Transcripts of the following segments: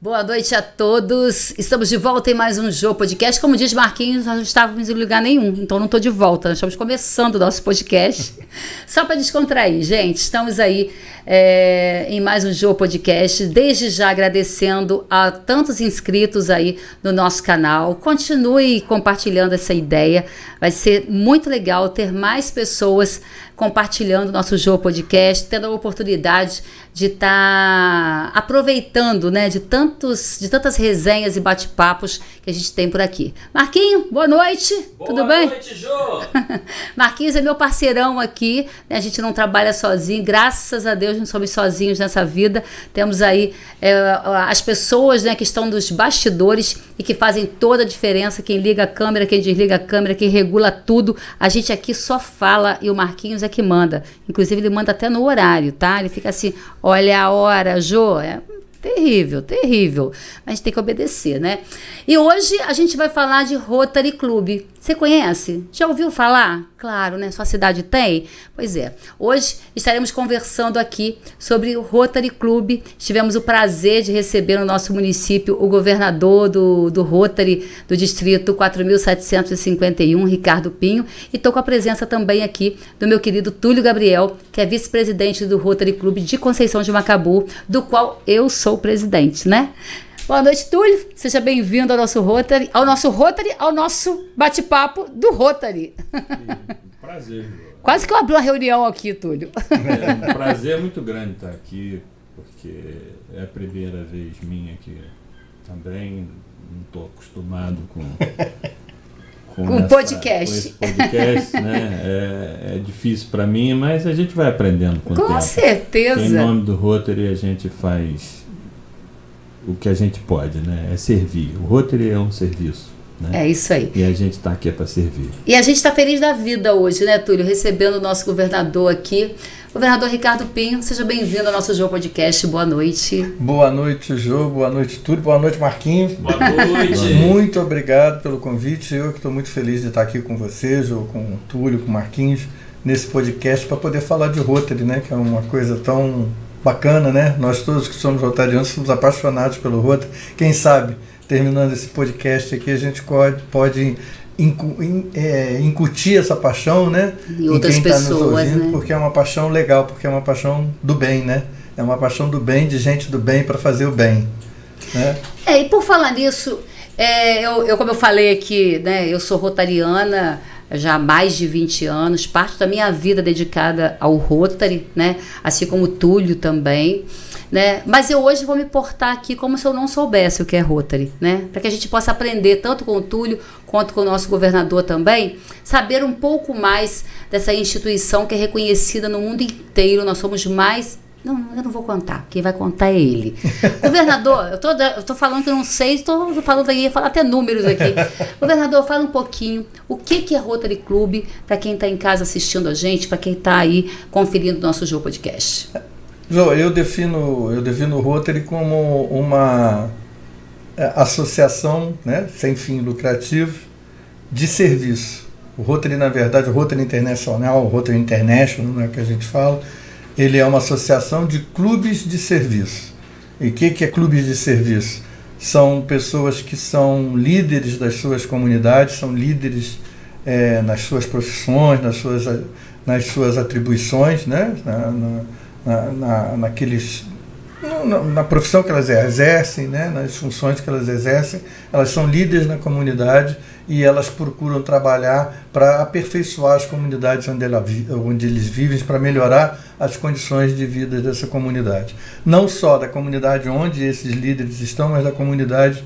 Boa noite a todos. Estamos de volta em mais um Jô Podcast. Como diz Marquinhos, nós não estávamos em lugar nenhum, então não estou de volta. Nós estamos começando o nosso podcast. Só para descontrair, gente. Estamos aí em mais um Jô Podcast. Desde já agradecendo a tantos inscritos aí no nosso canal. Continue compartilhando essa ideia. Vai ser muito legal ter mais pessoas compartilhando o nosso Jô Podcast, tendo a oportunidade de estar aproveitando, né, de tantas resenhas e bate-papos que a gente tem por aqui. Marquinho, boa noite. Tudo bem? Boa noite, Jô. Marquinhos é meu parceirão aqui, né, a gente não trabalha sozinho, graças a Deus não somos sozinhos nessa vida. Temos aí as pessoas, né, que estão nos bastidores e que fazem toda a diferença, quem liga a câmera, quem desliga a câmera, quem regula tudo. A gente aqui só fala e o Marquinhos é que manda. Inclusive ele manda até no horário, tá? Ele fica assim, olha a hora, Jô, é terrível, terrível. Mas a gente tem que obedecer, né? E hoje a gente vai falar de Rotary Club. Você conhece? Já ouviu falar? Claro, né? Sua cidade tem? Pois é. Hoje estaremos conversando aqui sobre o Rotary Club. Tivemos o prazer de receber no nosso município o governador do Rotary do distrito 4.751, Ricardo Pinho. E estou com a presença também aqui do meu querido Túlio Gabriel, que é vice-presidente do Rotary Club de Conceição de Macabu, do qual eu sou presidente, né? Boa noite, Túlio. Seja bem-vindo ao nosso bate-papo do Rotary. Prazer. Quase que eu abri uma reunião aqui, Túlio. Um prazer muito grande estar aqui, porque é a primeira vez minha aqui também. Não estou acostumado com podcast. Com esse podcast, né? É difícil para mim, mas a gente vai aprendendo com o tempo. Com certeza. Em nome do Rotary, a gente faz o que a gente pode, né? É servir. O Rotary é um serviço, né? É isso aí. E a gente está aqui para servir. E a gente está feliz da vida hoje, né, Túlio? Recebendo o nosso governador aqui. Governador Ricardo Pinho, seja bem-vindo ao nosso Jô Podcast. Boa noite. Boa noite, Jô. Boa noite, Túlio. Boa noite, Marquinhos. Boa noite. Muito obrigado pelo convite. Eu que estou muito feliz de estar aqui com você, Jô, com o Túlio, com o Marquinhos, nesse podcast para poder falar de Rotary, né? Que é uma coisa tão bacana, né? Nós todos que somos rotarianos somos apaixonados pelo Rotary. Quem sabe, terminando esse podcast aqui, a gente pode incutir essa paixão, né? E outras em quem pessoas, tá nos ouvindo, né? Porque é uma paixão legal, porque é uma paixão do bem, né? É uma paixão do bem, de gente do bem para fazer o bem, né? E por falar nisso, como eu falei aqui, né? Eu sou rotariana já há mais de 20 anos, parte da minha vida dedicada ao Rotary, né? Assim como o Túlio também, né? Mas eu hoje vou me portar aqui como se eu não soubesse o que é Rotary, né? Para que a gente possa aprender tanto com o Túlio quanto com o nosso governador também, saber um pouco mais dessa instituição que é reconhecida no mundo inteiro. Nós somos mais... Não, eu não vou contar. Quem vai contar é ele. Governador, eu tô falando que eu não sei, estou falando aqui, ia falar até números aqui. Governador, fala um pouquinho o que é Rotary Club para quem está em casa assistindo a gente, para quem está aí conferindo o nosso Jô Podcast. Jô, eu defino o Rotary como uma associação, né, sem fim lucrativo de serviço. O Rotary, na verdade, o Rotary Internacional, o Rotary International, né, que a gente fala, ele é uma associação de clubes de serviço. E o que é clubes de serviço? São pessoas que são líderes das suas comunidades, são líderes nas suas profissões, nas suas atribuições, né? Na profissão que elas exercem, né? Nas funções que elas exercem, elas são líderes na comunidade e elas procuram trabalhar para aperfeiçoar as comunidades onde eles vivem, para melhorar as condições de vida dessa comunidade. Não só da comunidade onde esses líderes estão, mas da comunidade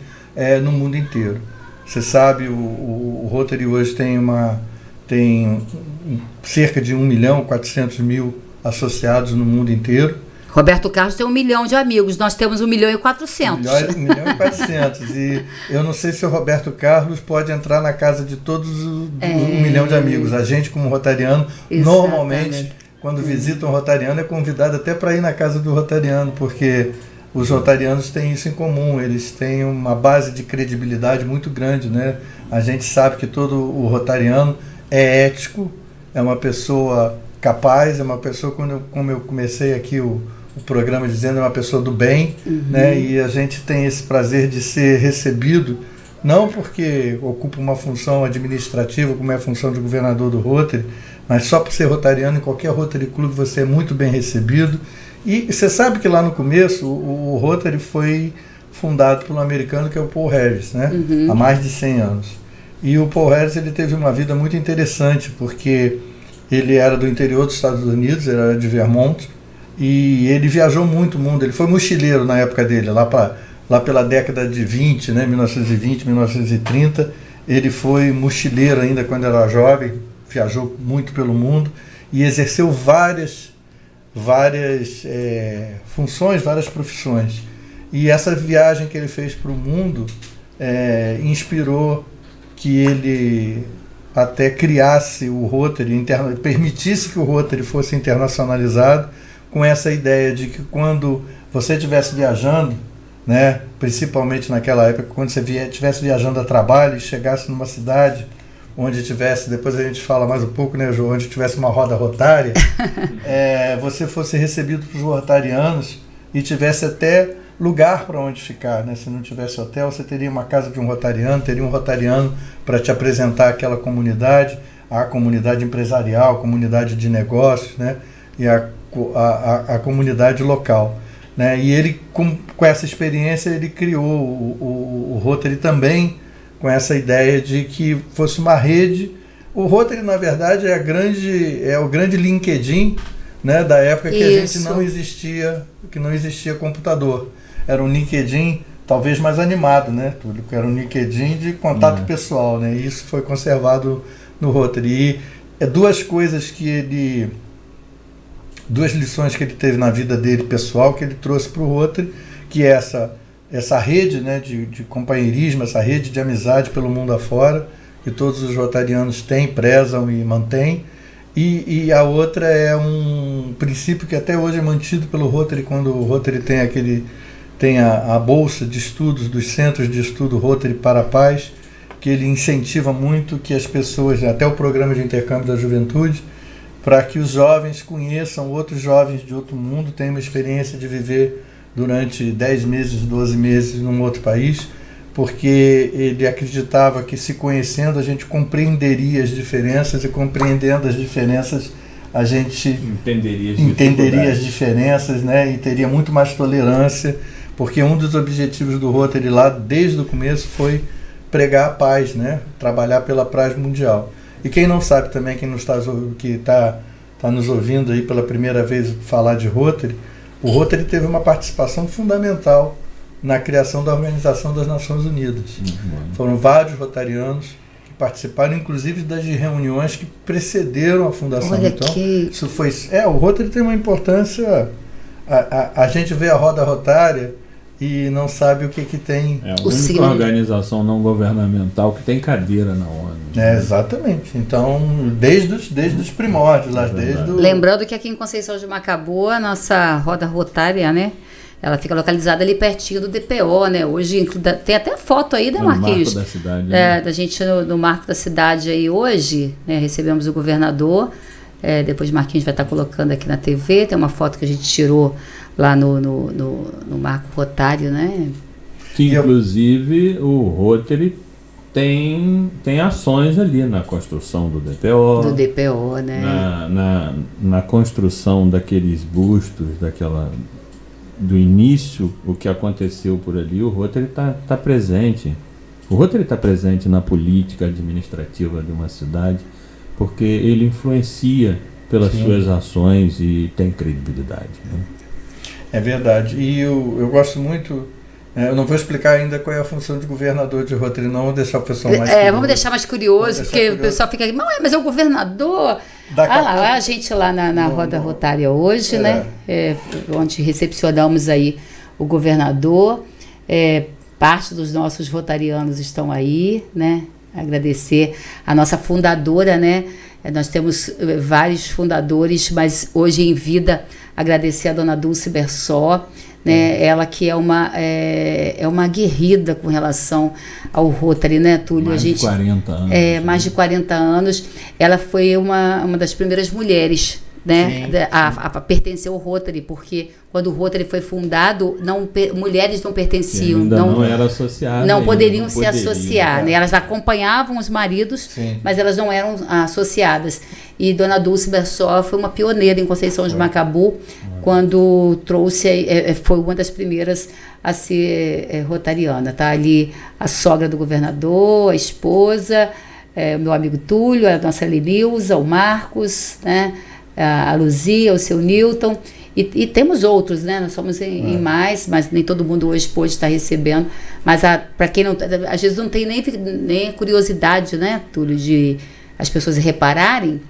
no mundo inteiro. Você sabe, o Rotary hoje tem cerca de 1.400.000 associados no mundo inteiro. Roberto Carlos tem 1 milhão de amigos, nós temos 1.400.000. 1.400.000. E eu não sei se o Roberto Carlos pode entrar na casa de todos 1 milhão de amigos. A gente, como rotariano, normalmente, quando visita um rotariano, é convidado até para ir na casa do rotariano, porque os rotarianos têm isso em comum, eles têm uma base de credibilidade muito grande, né? A gente sabe que todo o rotariano é ético, é uma pessoa capaz, é uma pessoa, como eu comecei aqui o o programa dizendo, é uma pessoa do bem, né? E a gente tem esse prazer de ser recebido, não porque ocupa uma função administrativa, como é a função de governador do Rotary, mas só por ser rotariano, em qualquer Rotary Club você é muito bem recebido. E você sabe que lá no começo o Rotary foi fundado por um americano que é o Paul Harris, né? Há mais de 100 anos. E o Paul Harris, ele teve uma vida muito interessante, porque ele era do interior dos Estados Unidos, ele era de Vermont, e ele viajou muito o mundo. Ele foi mochileiro na época dele, lá pela década de 20, né, 1920, 1930. Ele foi mochileiro ainda quando era jovem, viajou muito pelo mundo e exerceu várias funções, várias profissões. E essa viagem que ele fez para o mundo inspirou que ele até criasse o Rotary, permitisse que o Rotary fosse internacionalizado, com essa ideia de que quando você estivesse viajando, né, principalmente naquela época, quando você estivesse viajando a trabalho e chegasse numa cidade onde tivesse, depois a gente fala mais um pouco, né, Jô, onde tivesse uma roda rotária, você fosse recebido pelos rotarianos e tivesse até lugar para onde ficar, né? Se não tivesse hotel, você teria uma casa de um rotariano, teria um rotariano para te apresentar aquela comunidade, a comunidade empresarial, a comunidade de negócios, né? E a comunidade local, né? E ele, com essa experiência, ele criou o Rotary também com essa ideia de que fosse uma rede. O Rotary, na verdade, é o grande LinkedIn, né, da época que a gente não existia computador. Era um LinkedIn talvez mais animado, né, Túlio? Era um LinkedIn de contato pessoal, né? E isso foi conservado no Rotary. E duas lições que ele teve na vida dele pessoal que ele trouxe para o Rotary, que é essa rede, né, de companheirismo, essa rede de amizade pelo mundo afora, que todos os rotarianos têm, prezam e mantêm. E a outra é um princípio que até hoje é mantido pelo Rotary, quando o Rotary tem a bolsa de estudos dos centros de estudo Rotary para a Paz, que ele incentiva muito que as pessoas, até o programa de intercâmbio da juventude, para que os jovens conheçam outros jovens de outro mundo, tenham uma experiência de viver durante 10 meses, 12 meses num outro país, porque ele acreditava que, se conhecendo, a gente compreenderia as diferenças, e compreendendo as diferenças a gente entenderia as diferenças, né, e teria muito mais tolerância, porque um dos objetivos do Rotary lá desde o começo foi pregar a paz, né, trabalhar pela paz mundial. E quem não sabe também, quem está nos ouvindo aí pela primeira vez falar de Rotary, o Rotary teve uma participação fundamental na criação da Organização das Nações Unidas. Foram vários rotarianos que participaram, inclusive das reuniões que precederam a fundação. Olha, então, isso foi. O Rotary tem uma importância. A gente vê a roda rotária e não sabe o que tem. É a única organização não governamental que tem cadeira na ONU. Exatamente. Então, desde os primórdios, lá Lembrando que aqui em Conceição de Macabu, a nossa roda rotária, né? Ela fica localizada ali pertinho do DPO, né? Hoje tem até foto aí, né, Marquinhos? No Marco da Cidade. Né? Da gente no Marco da Cidade aí hoje, né? Recebemos o governador. Depois o Marquinhos vai estar colocando aqui na TV. Tem uma foto que a gente tirou lá no Marco Rotário, né? Que, inclusive, o Rotary tem ações ali na construção do DPO. Do DPO, né? Na construção daqueles bustos, do início, o que aconteceu por ali, o Rotary está presente. O Rotary está presente na política administrativa de uma cidade, porque ele influencia pelas suas ações e tem credibilidade. Né? É verdade. E eu gosto muito. Eu não vou explicar ainda qual é a função de governador de Rotary, não. Vou deixar o pessoal mais curioso. Vamos deixar mais curioso, porque o pessoal fica aqui, mas é o governador. A gente lá na roda rotária hoje, né? Onde recepcionamos aí o governador. Parte dos nossos rotarianos estão aí, né? Agradecer a nossa fundadora, né? Nós temos vários fundadores, mas hoje em vida agradecer a dona Dulce Bersó, né? Ela que é uma guerrida com relação ao Rotary, né, Túlio? Mais de 40 anos. Mais de 40 anos. Ela foi uma das primeiras mulheres né, a pertencer ao Rotary, porque quando o Rotary foi fundado, mulheres não pertenciam, não era associada, não poderiam se associar, né? Elas acompanhavam os maridos, Sim. mas elas não eram associadas. E Dona Dulce Bersó foi uma pioneira em Conceição de Macabu, quando trouxe, foi uma das primeiras a ser rotariana. Tá ali a sogra do governador, a esposa, meu amigo Túlio, a nossa Lenilza, o Marcos, né? A Luzia, o seu Newton, e temos outros, né? Nós somos em mais, mas nem todo mundo hoje pode estar recebendo. Mas para quem não, às vezes não tem nem curiosidade, né, Túlio, de as pessoas repararem,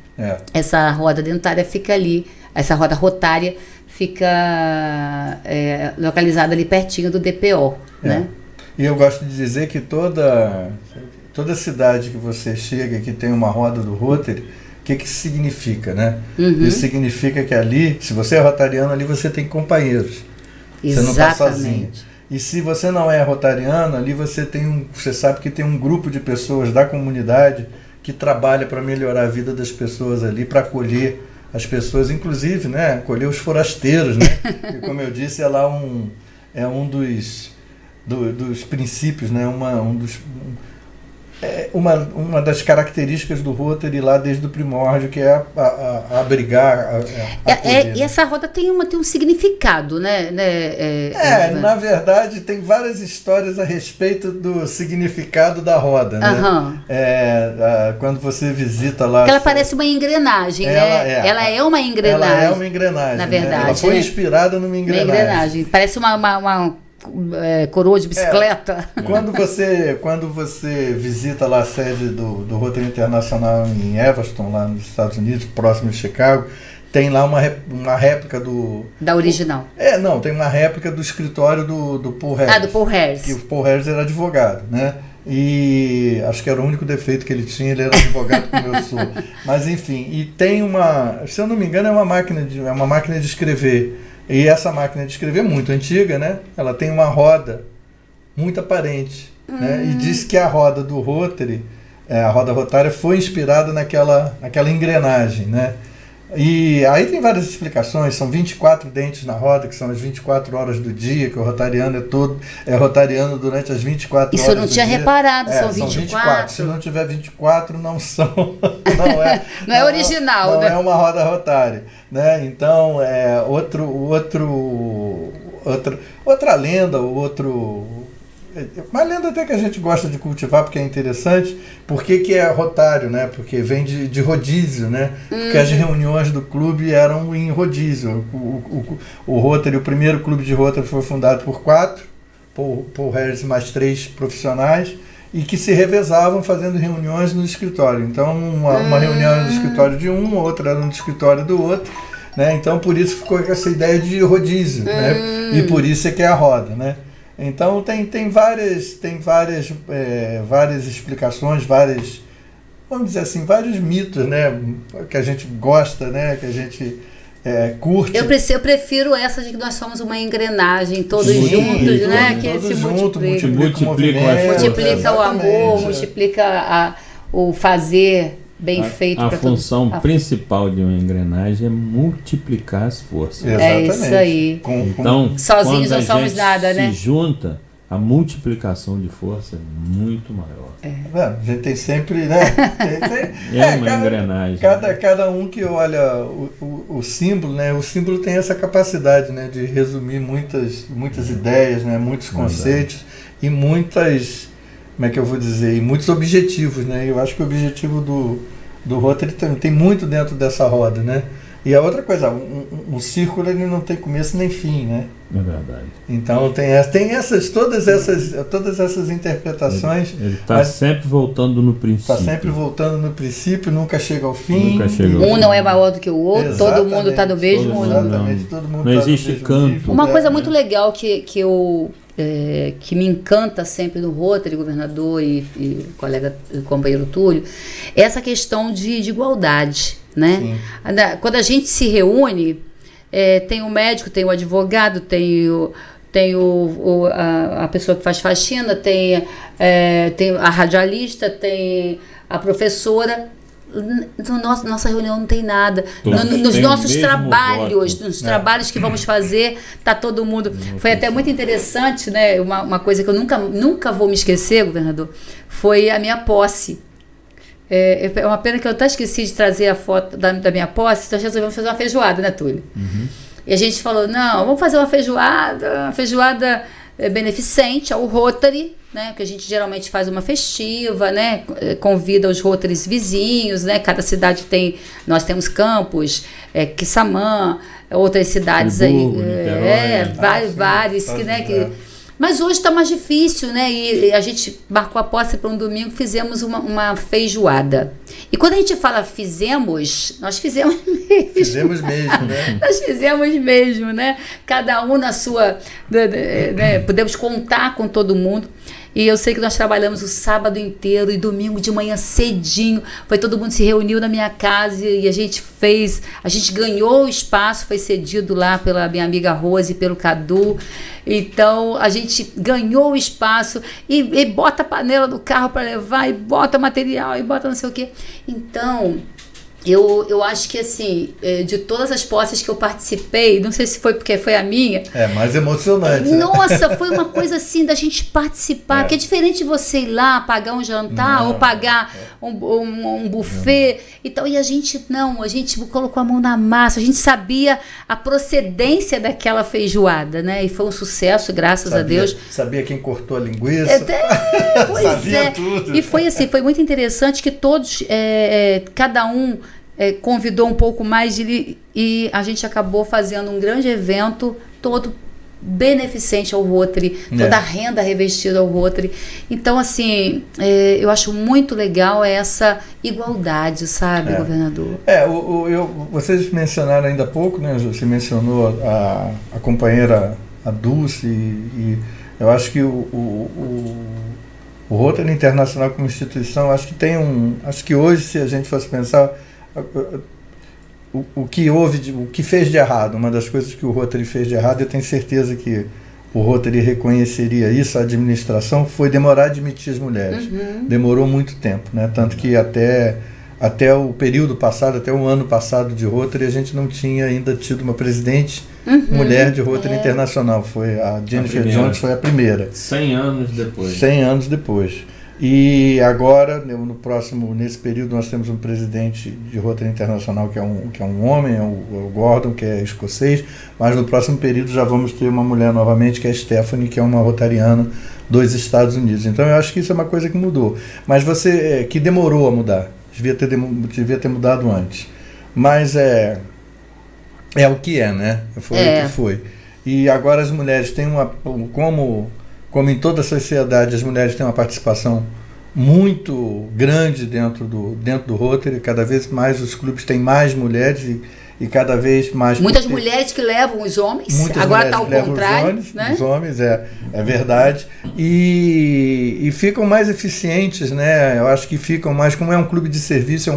essa roda dentária fica ali, essa roda rotária fica localizada ali pertinho do DPO, né? E eu gosto de dizer que toda cidade que você chega que tem uma roda do Rotary, o que isso significa, né? Isso significa que ali, se você é rotariano, ali você tem companheiros. Exatamente. Você não está sozinho. E se você não é rotariano, ali você sabe que tem um grupo de pessoas da comunidade que trabalha para melhorar a vida das pessoas ali, para acolher as pessoas, inclusive, né? Acolher os forasteiros, né? E como eu disse, é um dos princípios, né? Uma das características do Rotary lá desde o primórdio, que é abrigar, e essa roda tem um significado, né? Na verdade, tem várias histórias a respeito do significado da roda, né? Quando você visita lá... Ela parece uma engrenagem, né? Ela é uma engrenagem. Ela é uma engrenagem, na verdade. Né? Ela foi inspirada numa engrenagem. Parece uma coroa de bicicleta. Quando você visita lá a sede do Rotary Internacional em Evanston, lá nos Estados Unidos, próximo de Chicago, tem lá uma réplica da original. Tem uma réplica do escritório do Paul Harris. Do Paul Harris. Que o Paul Harris era advogado, né? E acho que era o único defeito que ele tinha, ele era advogado como eu sou. Mas enfim, e tem se eu não me engano, é uma máquina de escrever. E essa máquina de escrever é muito antiga, né? Ela tem uma roda muito aparente, né? E diz que a roda do Rotary, a roda rotária, foi inspirada naquela engrenagem, né? E aí tem várias explicações, são 24 dentes na roda, que são as 24 horas do dia, que o rotariano é rotariano durante as 24 horas do dia. Isso eu não tinha reparado, são 24. Se não tiver 24, não são... Não é original, né? Não é uma roda rotária, né? Então, outra lenda, uma lenda até que a gente gosta de cultivar porque é interessante. Por que é rotário, né? Porque vem de rodízio, né? Porque as reuniões do clube eram em rodízio. O Rotary, o primeiro clube de Rotary foi fundado por 4, Paul Harris mais 3 profissionais, e que se revezavam fazendo reuniões no escritório. Então, uma reunião era no escritório de um, outra era no escritório do outro, né? Então, por isso ficou essa ideia de rodízio, né? E por isso é que é a roda, né? Então tem várias explicações, vamos dizer assim, vários mitos, né, que a gente gosta, né, que a gente curte. Eu prefiro essa de que nós somos uma engrenagem, todos juntos, né, que se multiplica o amor, multiplica o fazer bem feito. A função principal de uma engrenagem é multiplicar as forças. É isso aí. Então, sozinhos não somos nada, né? Se junta, a multiplicação de força é muito maior. A gente tem sempre, né? Uma engrenagem. Cada um que olha o símbolo, né? O símbolo tem essa capacidade, né, de resumir muitas ideias, né? Muitos conceitos e muitas... Como é que eu vou dizer? E muitos objetivos, né? Eu acho que o objetivo do Rotary tem muito dentro dessa roda, né? E a outra coisa, um círculo ele não tem começo nem fim, né? É verdade. Então tem todas essas interpretações. Ele está sempre voltando no princípio. Está sempre voltando no princípio, nunca chega ao fim. Um não é maior do que o outro, exatamente, todo mundo está no mesmo. Exatamente, todo mundo não existe canto. Nível. Uma coisa muito legal que me encanta sempre no Rotary, governador e companheiro Túlio, é essa questão de igualdade, né? Sim. Quando a gente se reúne, tem o médico, tem o advogado, tem a pessoa que faz faxina, tem a radialista, tem a professora. Nossa reunião não tem nada. Todos Nos têm nossos o mesmo trabalhos, voto. nos trabalhos que vamos fazer, tá todo mundo. Foi até muito interessante, né? Uma coisa que eu nunca vou me esquecer, governador, foi a minha posse. É uma pena que eu até esqueci de trazer a foto da minha posse, então resolvemos fazer uma feijoada, né, Túlio? E a gente falou, não, vamos fazer uma feijoada beneficente ao Rotary, né? Porque a gente geralmente faz uma festiva, né? Convida os Rotarys vizinhos, né? Cada cidade nós temos Campos, Quissamã, outras cidades Friburgo, aí, Niterói. vários que, né? Mas hoje está mais difícil, né? E a gente marcou a posse para um domingo, fizemos uma feijoada. E quando a gente fala nós fizemos mesmo. Fizemos mesmo, né? Nós fizemos mesmo, né? Cada um na sua... né? Podemos contar com todo mundo. E eu sei que nós trabalhamos o sábado inteiro e domingo de manhã cedinho. Todo mundo se reuniu na minha casa e a gente ganhou o espaço, foi cedido lá pela minha amiga Rose e pelo Cadu. Então a gente ganhou o espaço e bota a panela do carro para levar, e bota material, e bota não sei o quê. Então... Eu acho que, assim, de todas as posses que eu participei, não sei se foi porque foi a minha... mais emocionante. Nossa, foi uma coisa, assim, da gente participar, que é diferente de você ir lá pagar um jantar ou pagar um buffet e tal. E a gente colocou a mão na massa, a gente sabia a procedência daquela feijoada, né? E foi um sucesso, graças a Deus. Sabia quem cortou a linguiça. Pois sabia tudo. E foi assim, foi muito interessante que todos, cada um... convidou um pouco mais e a gente acabou fazendo um grande evento todo beneficente ao Rotary, toda a renda revestida ao Rotary. Então, assim, eu acho muito legal essa igualdade, sabe, governador? Vocês mencionaram ainda há pouco, né? Você mencionou a companheira, a Dulce, e eu acho que o Rotary Internacional como instituição, acho que hoje, se a gente fosse pensar o que fez de errado, uma das coisas que o Rotary fez de errado, eu tenho certeza que o Rotary reconheceria isso, a administração, foi demorar a admitir as mulheres. Demorou muito tempo, né? Tanto que até o período passado, até o ano passado de Rotary, a gente não tinha ainda tido uma presidente mulher de Rotary Internacional. Foi a Jennifer Jones, foi a primeira. 100 anos depois. 100 anos depois. E agora, nesse período, nós temos um presidente de Rotary Internacional que é um homem, é o Gordon, que é escocês, mas no próximo período já vamos ter uma mulher novamente, que é a Stephanie, que é uma rotariana dos Estados Unidos. Então eu acho que isso é uma coisa que mudou. Mas que demorou a mudar, devia ter mudado antes. Mas é o que é, né? Foi o que foi. E agora as mulheres têm como em toda a sociedade, as mulheres têm uma participação muito grande dentro do Rotary. Cada vez mais os clubes têm mais mulheres e cada vez mais... Muitas mulheres que levam os homens, agora está ao contrário. Os homens, é verdade. E ficam mais eficientes, né? Eu acho que ficam mais... Como é um clube de serviço,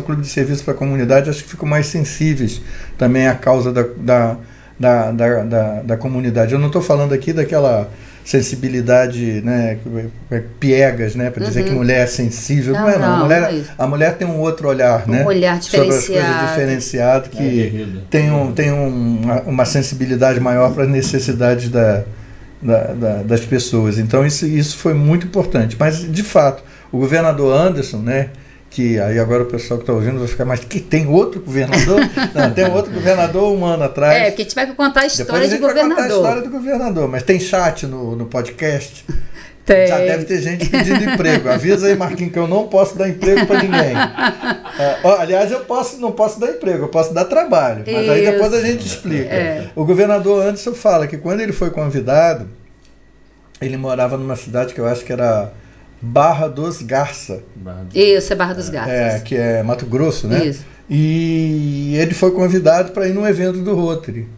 para a comunidade, acho que ficam mais sensíveis também à causa da comunidade. Eu não estou falando aqui daquela... sensibilidade, né, piegas, né, para dizer que mulher é sensível, não é. A mulher tem um outro olhar, né, olhar sobre as coisas diferenciado, que tem uma sensibilidade maior para as necessidades das pessoas. Então isso foi muito importante. Mas de fato, o governador Anderson, né, que aí agora o pessoal que está ouvindo vai ficar, mas que tem outro governador? Não, tem outro governador um ano atrás. Porque a gente vai contar a história do governador. Vai contar a história do governador, mas tem chat no podcast? Tem. Já deve ter gente pedindo emprego. Avisa aí, Marquinhos, que eu não posso dar emprego para ninguém. Aliás, não posso dar emprego, eu posso dar trabalho. Mas aí depois a gente explica. O governador Anderson fala que quando ele foi convidado, ele morava numa cidade que eu acho que era Barra dos Garça. Isso, é Barra dos Garças. Que é Mato Grosso, né? Isso. E ele foi convidado para ir num evento do Rotary.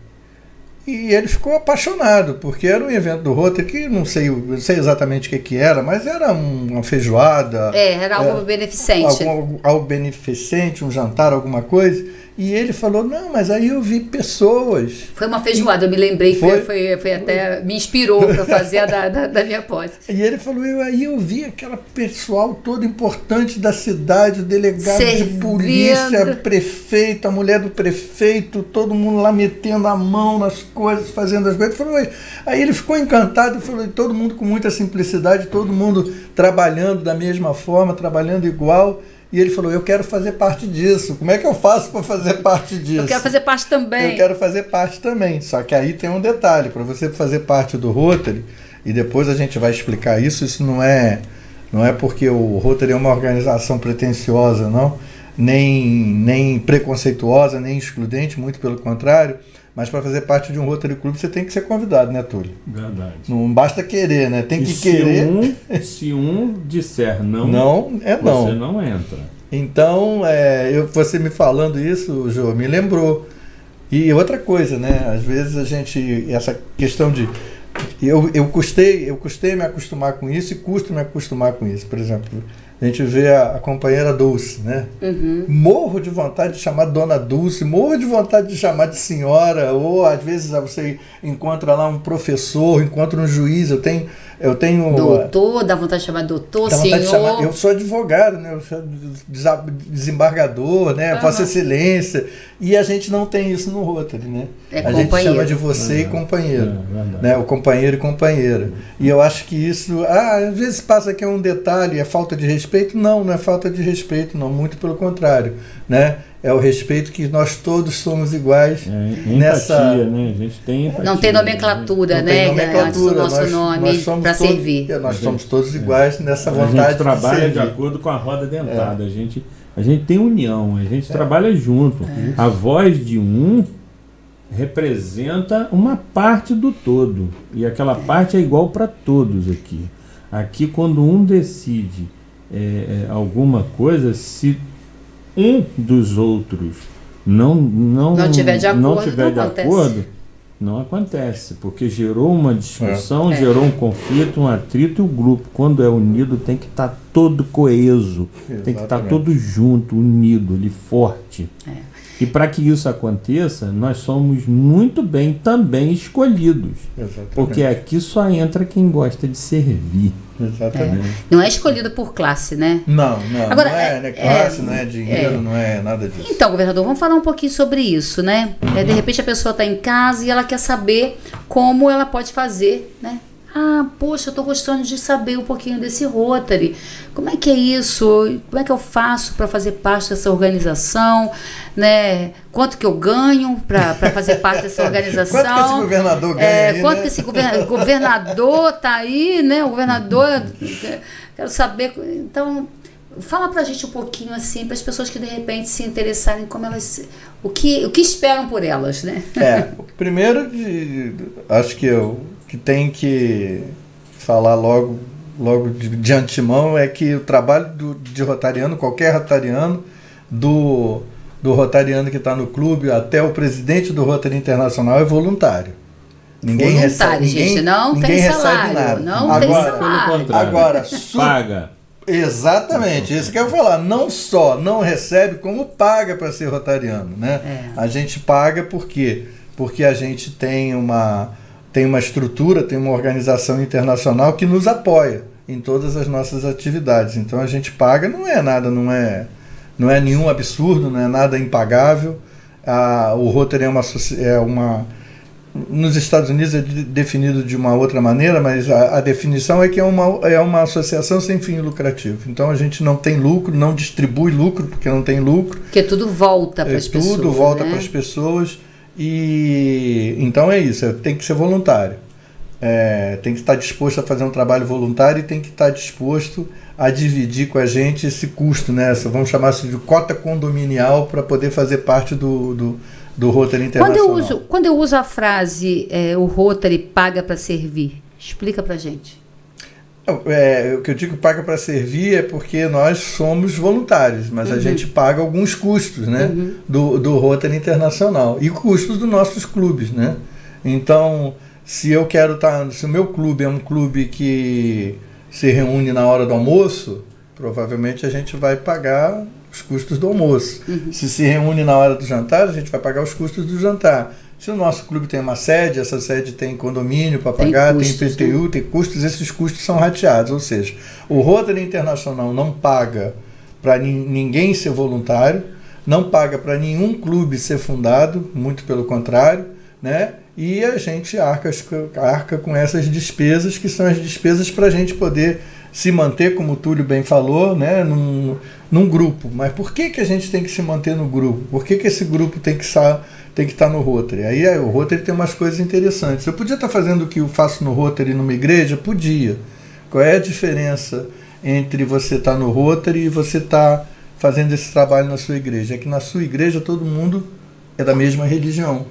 E ele ficou apaixonado, porque era um evento do Rotary que não sei exatamente o que era, mas era uma feijoada. Era algo beneficente. Algo beneficente, um jantar, alguma coisa. E ele falou, não, mas aí eu vi pessoas. Foi uma feijoada, eu me lembrei, foi até, me inspirou para fazer da minha posse. E ele falou, aí eu vi aquela pessoal todo importante da cidade, o delegado de polícia, prefeito, a mulher do prefeito, todo mundo lá metendo a mão nas coisas, fazendo as coisas. Ele falou, aí ele ficou encantado, falou, todo mundo com muita simplicidade, todo mundo trabalhando da mesma forma, trabalhando igual. E ele falou, eu quero fazer parte disso. Como é que eu faço para fazer parte disso? Eu quero fazer parte também. Eu quero fazer parte também. Só que aí tem um detalhe, para você fazer parte do Rotary, e depois a gente vai explicar isso não é porque o Rotary é uma organização pretensiosa, não, nem preconceituosa, nem excludente, muito pelo contrário. Mas para fazer parte de um Rotary Club você tem que ser convidado, né, Túlio? Verdade. Não basta querer, né? Tem que querer. Se um disser não, você não entra. Então, você me falando isso, Jô, me lembrou. E outra coisa, né? Às vezes essa questão de... Eu custei me acostumar com isso e custo me acostumar com isso. Por exemplo, a gente vê a companheira Dulce, né? Uhum. Morro de vontade de chamar Dona Dulce, morro de vontade de chamar de senhora, ou às vezes você encontra lá um professor, encontra um juiz, eu tenho doutor, dá vontade de chamar doutor, senhor. Eu sou advogado, né? Eu sou desembargador, né? Vossa Excelência. E a gente não tem isso no Rotary, né? A gente chama de você e companheiro. Né? O companheiro e companheira. E eu acho que isso, às vezes passa que é um detalhe, é falta de respeito. Não é falta de respeito, não. Muito pelo contrário, né? É o respeito que nós todos somos iguais. Empatia, né? A gente tem empatia. Não tem nomenclatura, né? Não tem nomenclatura. Nosso nome para servir. Nós somos todos iguais nessa vontade de servir. A gente trabalha de acordo com a roda dentada. A gente tem união, a gente trabalha junto. A voz de um representa uma parte do todo. E aquela parte é igual para todos aqui. Aqui, quando um decide alguma coisa, se um dos outros não tiver de acordo, não acontece, porque gerou uma discussão, gerou um conflito, um atrito, e o grupo, quando é unido, tem que estar todo coeso, tem que estar todo junto, unido, ali, forte. E para que isso aconteça, nós somos muito bem também escolhidos. Exatamente. Porque aqui só entra quem gosta de servir. Exatamente. Não é escolhido por classe, né? Não. Agora, não é classe, não é dinheiro, não é nada disso. Então, governador, vamos falar um pouquinho sobre isso, né? De repente a pessoa está em casa e ela quer saber como ela pode fazer, né? Poxa, eu estou gostando de saber um pouquinho desse Rotary. Como é que é isso? Como é que eu faço para fazer parte dessa organização? Né? Quanto que eu ganho para fazer parte dessa organização? Quanto que esse governador ganha aí, quanto que esse governador está aí, né? O governador, quero saber. Então, fala para a gente um pouquinho assim, para as pessoas que de repente se interessarem, como elas, o que esperam por elas, né? Primeiro, acho que tem que falar logo de antemão é que o trabalho de rotariano, qualquer rotariano, do rotariano que está no clube até o presidente do Rotary Internacional é voluntário. Ninguém recebe, gente, não tem salário, nada. Não tem salário. Agora, paga. Exatamente, isso que eu ia falar. Não só não recebe, como paga para ser rotariano, né? A gente paga porque a gente tem uma estrutura, tem uma organização internacional que nos apoia em todas as nossas atividades. Então a gente paga, não é nada, não é nenhum absurdo, não é nada impagável. O Rotary nos Estados Unidos é definido de uma outra maneira, mas a definição é que é uma associação sem fim lucrativo. Então a gente não tem lucro, não distribui lucro, porque não tem lucro. Porque tudo volta para as pessoas. Tudo volta para as pessoas. E então é isso, tem que ser voluntário. Tem que estar disposto a fazer um trabalho voluntário e tem que estar disposto a dividir com a gente esse custo, né? Vamos chamar isso de cota condominial para poder fazer parte do Rotary Internacional. Quando eu uso a frase o Rotary paga para servir, explica para a gente. O que eu digo paga para servir é porque nós somos voluntários, mas a gente paga alguns custos, né, do Rotary Internacional e custos dos nossos clubes, né? Então, se o meu clube é um clube que se reúne na hora do almoço, provavelmente a gente vai pagar os custos do almoço. Se reúne na hora do jantar, a gente vai pagar os custos do jantar. Se o nosso clube tem uma sede, essa sede tem condomínio para pagar, tem IPTU, né? Tem custos, esses custos são rateados. Ou seja, o Rotary Internacional não paga para ninguém ser voluntário, não paga para nenhum clube ser fundado, muito pelo contrário, né? E a gente arca com essas despesas, que são as despesas para a gente poder se manter, como o Túlio bem falou, né, num grupo. Mas por que a gente tem que se manter no grupo? Por que esse grupo tem que estar no Rotary? Aí o Rotary tem umas coisas interessantes. Eu podia estar fazendo o que eu faço no Rotary numa igreja? Podia. Qual é a diferença entre você estar no Rotary e você estar fazendo esse trabalho na sua igreja? É que na sua igreja todo mundo é da mesma religião.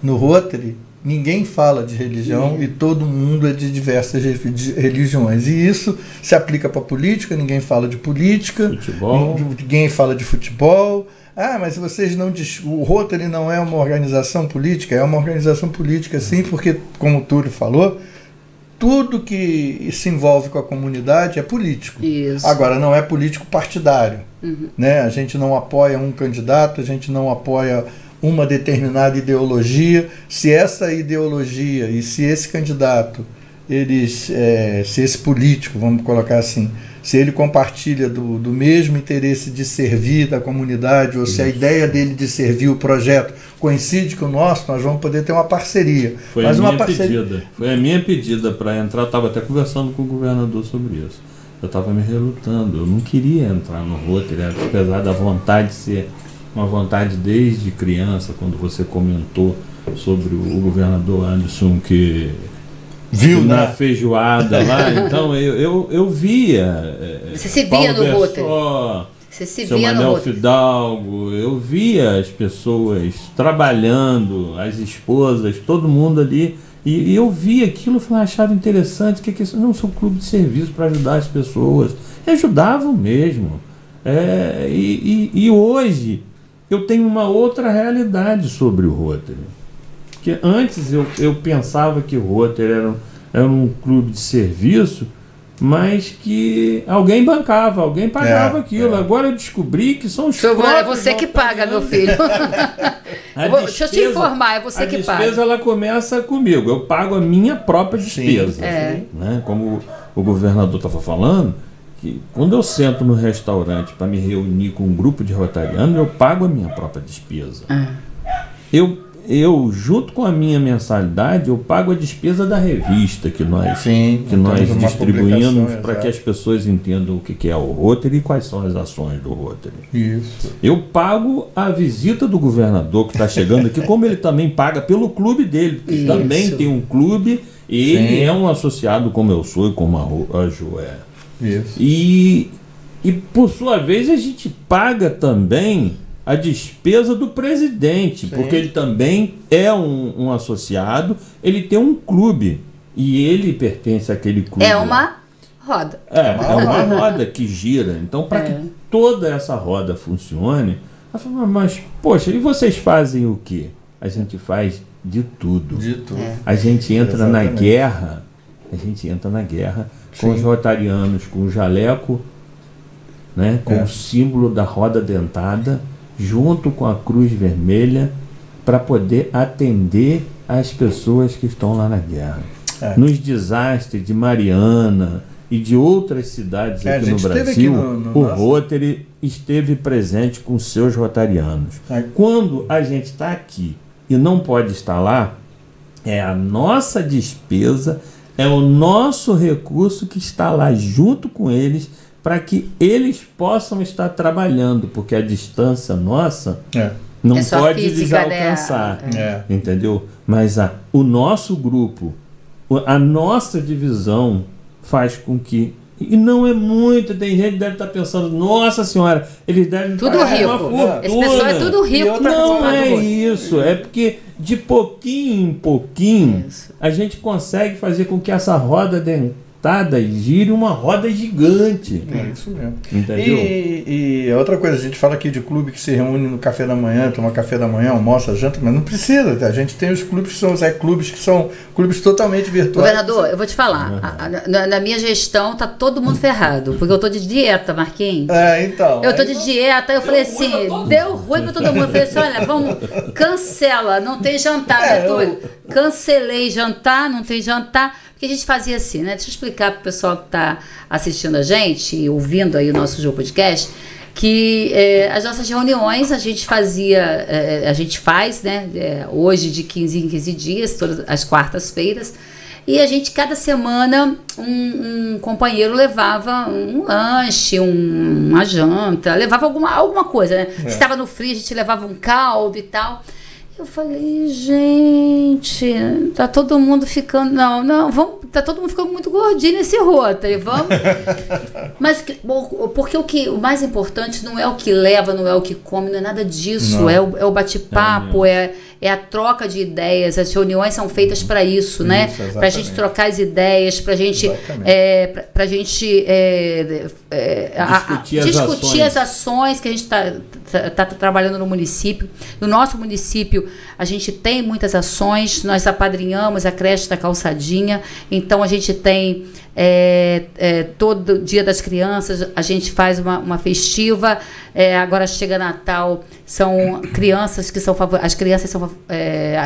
No Rotary, ninguém fala de religião e todo mundo é de diversas religiões. E isso se aplica para política, ninguém fala de política, ninguém fala de futebol. Ah, mas vocês não... O Rotary não é uma organização política? É uma organização política, sim, porque, como o Túlio falou, tudo que se envolve com a comunidade é político. Isso. Agora, não é político partidário. Né? A gente não apoia um candidato, a gente não apoia uma determinada ideologia. Se essa ideologia e se esse candidato, se esse político, vamos colocar assim, se ele compartilha do mesmo interesse de servir da comunidade, ou se a ideia dele de servir o projeto coincide com o nosso, nós vamos poder ter uma parceria. Foi a minha pedida para entrar. Eu estava até conversando com o governador sobre isso. Eu estava me relutando, eu não queria entrar no Rotary, apesar da vontade de ser uma vontade desde criança, quando você comentou sobre o governador Anderson que viu na feijoada lá. Então eu via. Você se via no Rotary? Você se via no Rotary? Fidalgo, eu via as pessoas trabalhando, as esposas, todo mundo ali. E eu via aquilo e achava interessante, que isso não são clubes de serviço para ajudar as pessoas. E ajudavam mesmo. E hoje eu tenho uma outra realidade sobre o Rotary. Porque antes eu pensava que o Rotary era um clube de serviço, mas que alguém bancava, alguém pagava aquilo. Agora eu descobri que são os próprios. É você que paga, meu filho. Deixa eu te informar, é você que paga. A despesa ela começa comigo, eu pago a minha própria despesa. Né? Como o governador estava falando, que quando eu sento no restaurante para me reunir com um grupo de rotarianos, eu pago a minha própria despesa. Eu, junto com a minha mensalidade, eu pago a despesa da revista que nós distribuímos para que as pessoas entendam o que é o Rotary e quais são as ações do Rotary. Isso. Eu pago a visita do governador que está chegando aqui, como ele também paga pelo clube dele, que também tem um clube, e ele é um associado como eu sou e como a Jo é. Isso. E por sua vez a gente paga também a despesa do presidente, porque ele também é um associado, ele tem um clube e ele pertence àquele clube. É uma roda. É uma roda que gira. Então, para que toda essa roda funcione, ela fala, mas, poxa, e vocês fazem o quê? A gente faz de tudo. De tudo. A gente entra na guerra, com os rotarianos, com o jaleco, né, com o símbolo da roda dentada, junto com a Cruz Vermelha, para poder atender as pessoas que estão lá na guerra. Nos desastres de Mariana e de outras cidades aqui no Brasil, o Rotary esteve presente com seus rotarianos. Quando a gente está aqui e não pode estar lá, é a nossa despesa, é o nosso recurso que está lá junto com eles, para que eles possam estar trabalhando, porque a distância nossa não pode lhes alcançar, entendeu? Mas o nosso grupo, a nossa divisão faz com que, e não é muito, tem gente que deve estar pensando, nossa senhora, eles devem tudo rico. Uma fortuna. Esse pessoal é tudo rico. Não é isso, é porque de pouquinho em pouquinho a gente consegue fazer com que essa roda sentada gira uma roda gigante. É isso mesmo. Entendeu? E outra coisa, a gente fala aqui de clube que se reúne no café da manhã, toma café da manhã, almoça, janta, mas não precisa. A gente tem os clubes que são clubes totalmente virtuais. Governador, eu vou te falar, na minha gestão tá todo mundo ferrado, porque eu tô de dieta, Marquinhos. Então. Eu tô de dieta, eu falei assim, deu ruim pra todo mundo. Eu falei assim, olha, vamos, cancela, não tem jantar, Túlio. Cancelei jantar, não tem jantar. Porque a gente fazia assim, né? Deixa eu explicar pro pessoal que tá assistindo a gente e ouvindo aí o nosso podcast, que as nossas reuniões a gente fazia, a gente faz, né? Hoje de 15 em 15 dias, todas as quartas-feiras. E a gente, cada semana, um companheiro levava um lanche, uma janta, levava alguma coisa, né? Se estava no frio, a gente levava um caldo e tal. Eu falei, gente, tá todo mundo ficando... tá todo mundo ficando muito gordinho nesse Rotary, vamos... Mas, porque o mais importante não é o que leva, não é o que come, não é nada disso, é o bate-papo, é a troca de ideias, as reuniões são feitas para isso, né? Pra gente trocar as ideias, pra gente discutir as ações que a gente tá trabalhando no município. No nosso município, a gente tem muitas ações, nós apadrinhamos a creche da Calçadinha, então a gente tem todo dia das crianças, a gente faz uma festiva, agora chega Natal, são crianças que as crianças são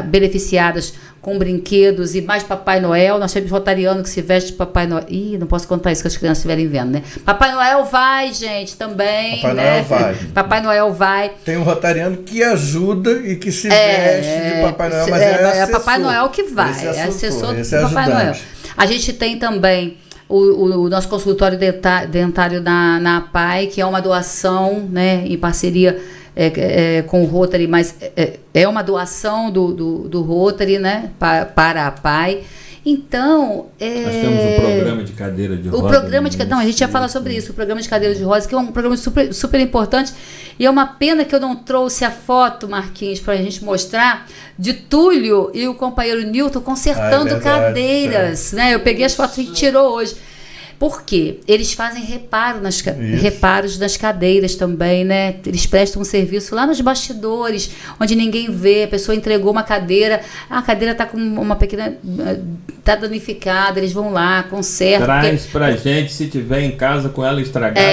beneficiadas com brinquedos e mais Papai Noel. Nós temos rotariano que se veste de Papai Noel. Ih, não posso contar isso que as crianças estiverem vendo, né? Papai Noel vai, gente, também. Papai né? Noel vai. Papai Noel vai. Tem um rotariano que ajuda e que se veste de Papai Noel, mas é Papai Noel que vai. É assessor do Papai Noel. A gente tem também o nosso consultório dentário na APAI, que é uma doação, né, em parceria com o Rotary, mas é uma doação do Rotary, né, para a APAI. Então, nós temos o programa de cadeira de roda. Não, a gente ia falar sobre isso, o programa de cadeira de roda, que é um programa super, super importante. E é uma pena que eu não trouxe a foto, Marquinhos, para a gente mostrar, de Túlio e o companheiro Nilton consertando cadeiras. Né? Eu peguei as fotos que a gente tirou hoje. Por quê? Eles fazem reparos nas cadeiras também, né? Eles prestam um serviço lá nos bastidores, onde ninguém vê. A pessoa entregou uma cadeira, a cadeira está com uma pequena... está danificada, eles vão lá, consertam. Traz pra gente, se tiver em casa com ela estragada,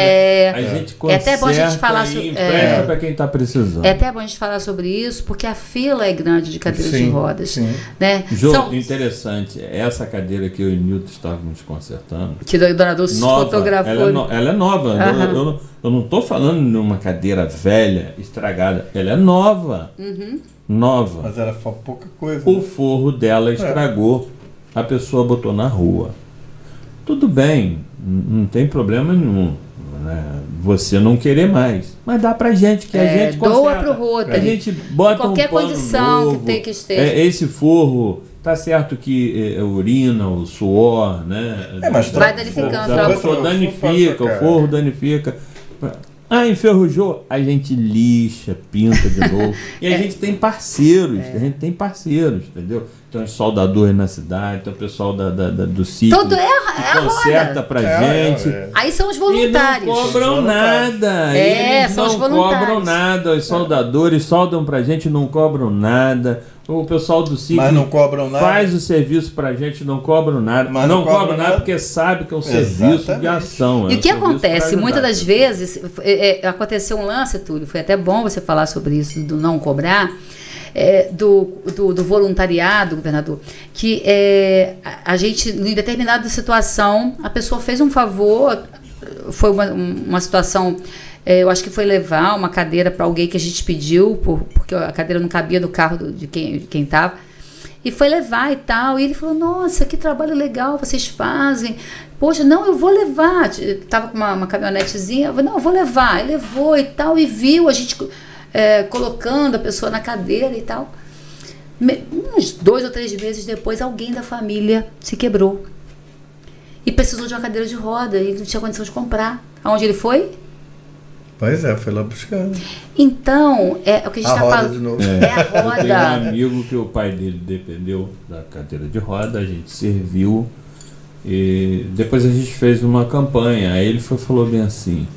a gente conserta, até bom a gente falar e empresta para quem está precisando. É até bom a gente falar sobre isso, porque a fila é grande de cadeiras de rodas. Sim. Né? Interessante, essa cadeira que eu e o Nilton estávamos consertando, que o Dona Dulce fotografou. Ela é nova. Eu não estou falando de uma cadeira velha, estragada. Ela é nova. Nova. Mas era pouca coisa. O forro dela estragou. A pessoa botou na rua. Tudo bem, não tem problema nenhum, né? Você não querer mais. Mas dá pra gente, que a gente conserta. Doa pro Rotary. A gente bota qualquer um pano condição novo, que tem que esteja. Esse forro, tá certo que urina, o suor, né? Mas vai danificando. A pessoa danifica, o forro danifica. Enferrujou, a gente lixa, pinta de novo. E a gente tem parceiros, entendeu? Tem os soldadores na cidade, tem o pessoal do sítio que conserta pra gente. Aí são os voluntários. E não cobram nada. Eles são não os voluntários. Cobram nada. Os soldadores soldam pra gente, não cobram nada. O pessoal do sítio mas não cobram nada. Faz o serviço pra gente, não cobram nada. Mas não cobram nada porque sabe que é um serviço de ação. E o que acontece? Muitas das vezes, aconteceu um lance, Túlio, foi até bom você falar sobre isso, do não cobrar, do voluntariado, governador, que a gente, em determinada situação, a pessoa fez um favor, foi uma situação... eu acho que foi levar uma cadeira para alguém que a gente pediu, porque a cadeira não cabia no carro de quem estava. E foi levar e tal. E ele falou, nossa, que trabalho legal vocês fazem. Poxa, não, eu vou levar. Estava com uma caminhonetezinha. Eu falei, não, eu vou levar. Ele levou e tal. E viu a gente colocando a pessoa na cadeira e tal. Uns 2 ou 3 meses depois, alguém da família se quebrou. E precisou de uma cadeira de roda. E não tinha condição de comprar. Aonde ele foi? Pois foi lá buscando. Então, o que a gente está falando. De novo. A roda. Eu tenho um amigo que o pai dele dependeu da cadeira de roda, a gente serviu E depois a gente fez uma campanha. Aí ele falou bem assim: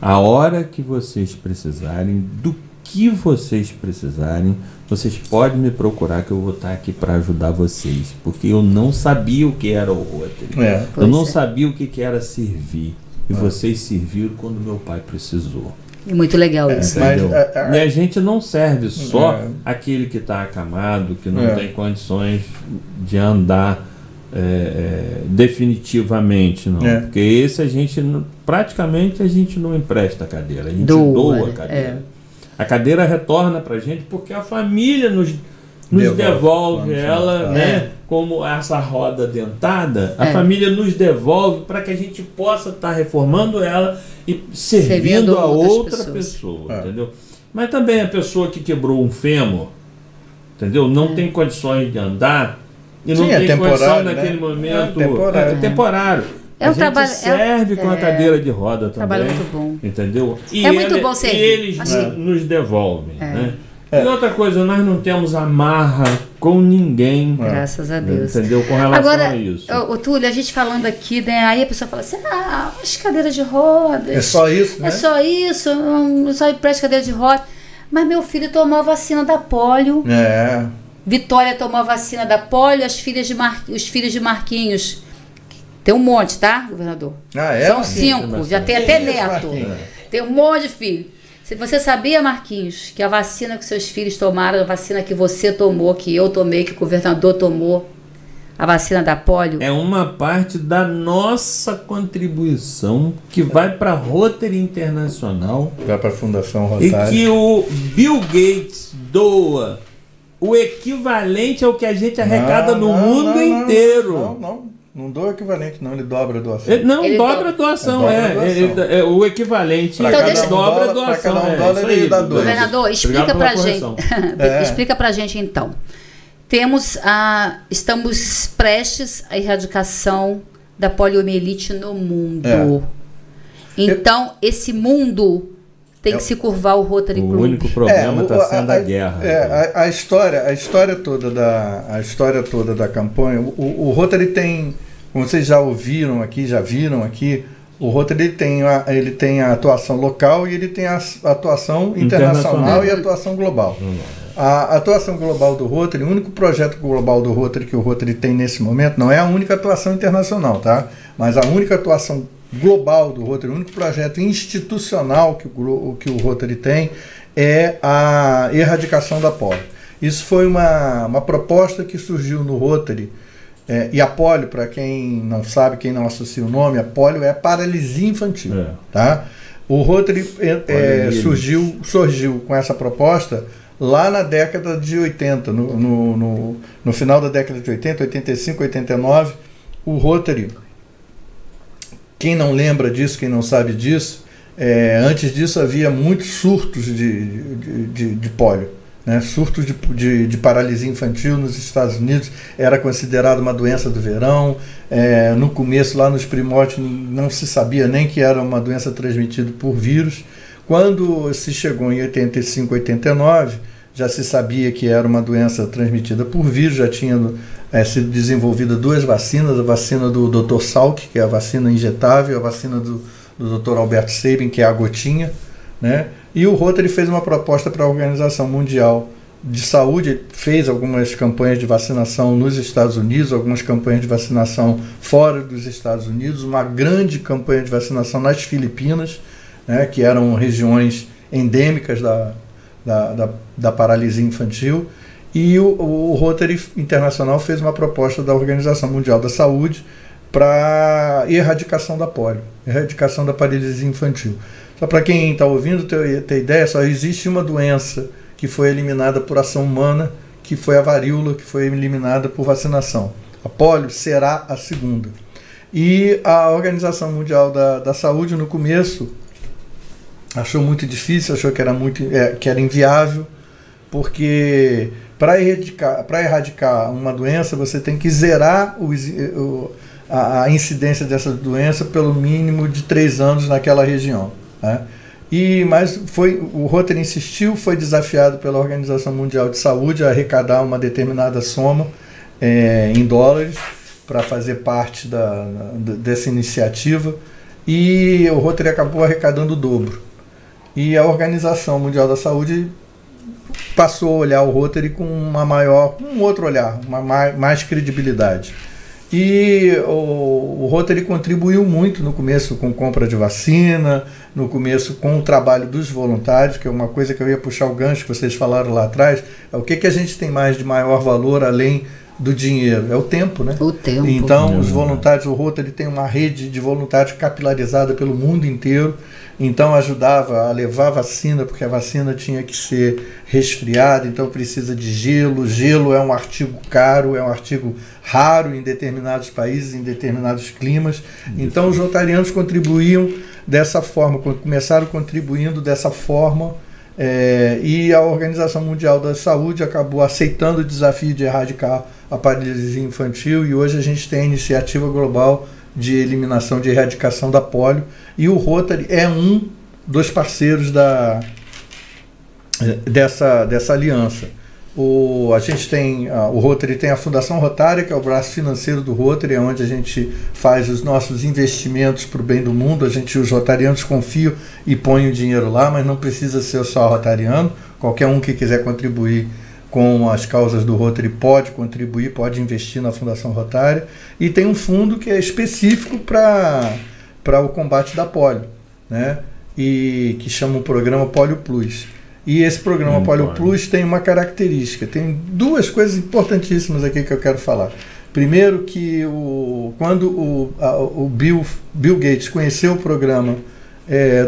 a hora que vocês precisarem, do que vocês precisarem, vocês podem me procurar que eu vou estar aqui para ajudar vocês. Porque eu não sabia o que era o Rotary. Eu não sabia o que era servir. E vocês serviram quando meu pai precisou. É muito legal isso. E a gente não serve só aquele que está acamado, que não tem condições de andar definitivamente, não. Porque esse a gente, praticamente a gente não empresta a cadeira, a gente doa a cadeira. A cadeira retorna para a gente porque a família nos devolve ela, né? Como essa roda dentada, a família nos devolve para que a gente possa estar reformando ela e servindo a outra pessoa, entendeu? Mas também a pessoa que quebrou um fêmur, entendeu? Não tem condições de andar e não tem condição naquele momento. É temporário. A gente serve com a cadeira de roda também. Trabalho muito bom. Entendeu? E muito bom servir. E eles nos devolvem, né? E outra coisa, nós não temos amarra com ninguém. Graças a Deus. Entendeu? Com relação a isso. O Túlio, a gente falando aqui, né, aí a pessoa fala assim, as cadeiras de rodas. É só isso, né? É só isso, só empresta cadeira de roda. Mas meu filho tomou a vacina da polio. Vitória tomou a vacina da polio, os filhos de Marquinhos. Tem um monte, tá, governador? São 5, já tem até neto. Tem um monte de filho. Você sabia, Marquinhos, que a vacina que seus filhos tomaram, a vacina que você tomou, que eu tomei, que o governador tomou, a vacina da polio? É uma parte da nossa contribuição que vai para a Rotary Internacional. Vai para a Fundação Rotary. E que o Bill Gates doa o equivalente ao que a gente arrecada no mundo inteiro. Não doa o equivalente, não. Ele dobra a doação. Ele dobra a doação, o equivalente. Então, dobra a doação. Para cada $1 ele dá 2. Governador, explica pra gente. Explica pra gente, então. Estamos prestes à erradicação da poliomielite no mundo. Então, esse mundo tem que se curvar o Rotary Club. O único problema está sendo a guerra. A história toda da campanha, o Rotary tem, como vocês já ouviram aqui, já viram aqui, o Rotary ele tem a atuação local e ele tem a atuação internacional e a atuação global. A atuação global do Rotary, o único projeto global do Rotary que o Rotary tem nesse momento, não é a única atuação internacional, tá? Mas a única atuação global do Rotary, o único projeto institucional que o Rotary tem é a erradicação da polio. Isso foi uma proposta que surgiu no Rotary, e a polio, para quem não sabe, quem não associa o nome, a polio é paralisia infantil. Tá? O Rotary surgiu com essa proposta lá na década de 80, no final da década de 80, 85, 89, o Rotary. Quem não lembra disso, quem não sabe disso, antes disso havia muitos surtos de polio, né? Surtos de paralisia infantil nos Estados Unidos, era considerado uma doença do verão. No começo, lá nos primórdios, não se sabia nem que era uma doença transmitida por vírus. Quando se chegou em 85, 89, já se sabia que era uma doença transmitida por vírus, já tinha sido desenvolvida 2 vacinas, a vacina do Dr. Salk, que é a vacina injetável, a vacina do Dr. Alberto Sabin, que é a gotinha, né? E o Rotary fez uma proposta para a Organização Mundial de Saúde, fez algumas campanhas de vacinação nos Estados Unidos, algumas campanhas de vacinação fora dos Estados Unidos, uma grande campanha de vacinação nas Filipinas, né, que eram regiões endêmicas da paralisia infantil. E o Rotary Internacional fez uma proposta da Organização Mundial da Saúde para erradicação da polio, erradicação da paralisia infantil. Só para quem está ouvindo ter ideia, só existe uma doença que foi eliminada por ação humana, que foi a varíola, que foi eliminada por vacinação. A polio será a segunda. E a Organização Mundial da Saúde, no começo, achou muito difícil, achou que era inviável, porque para erradicar uma doença, você tem que zerar a incidência dessa doença pelo mínimo de 3 anos naquela região, né? Mas o Rotary insistiu, foi desafiado pela Organização Mundial de Saúde a arrecadar uma determinada soma em dólares, para fazer parte dessa iniciativa, e o Rotary acabou arrecadando o dobro. E a Organização Mundial da Saúde passou a olhar o Rotary com um outro olhar, mais credibilidade. E o Rotary contribuiu muito no começo com compra de vacina, no começo com o trabalho dos voluntários, que é uma coisa que eu ia puxar o gancho que vocês falaram lá atrás. É o que a gente tem mais de maior valor além do dinheiro? É o tempo, né? O tempo. Então, os voluntários, o Rotary tem uma rede de voluntários capilarizada pelo mundo inteiro. Então, ajudava a levar vacina, porque a vacina tinha que ser resfriada, então precisa de gelo. Gelo é um artigo caro, é um artigo raro em determinados países, em determinados climas. Então, os rotarianos contribuíam dessa forma, começaram contribuindo dessa forma, e a Organização Mundial da Saúde acabou aceitando o desafio de erradicar a paralisia infantil, e hoje a gente tem a iniciativa global de eliminação, de erradicação da polio, e o Rotary é um dos parceiros dessa aliança. A gente tem, o Rotary tem a Fundação Rotária, que é o braço financeiro do Rotary, onde a gente faz os nossos investimentos para o bem do mundo. Os rotarianos confiam e põem o dinheiro lá, mas não precisa ser só rotariano. Qualquer um que quiser contribuir com as causas do Rotary pode contribuir, pode investir na Fundação Rotária. E tem um fundo que é específico para o combate da polio, né? E que chama o programa Polio Plus. E esse programa Polio Plus tem uma característica, tem duas coisas importantíssimas aqui que eu quero falar. Primeiro, que quando o Bill Gates conheceu o programa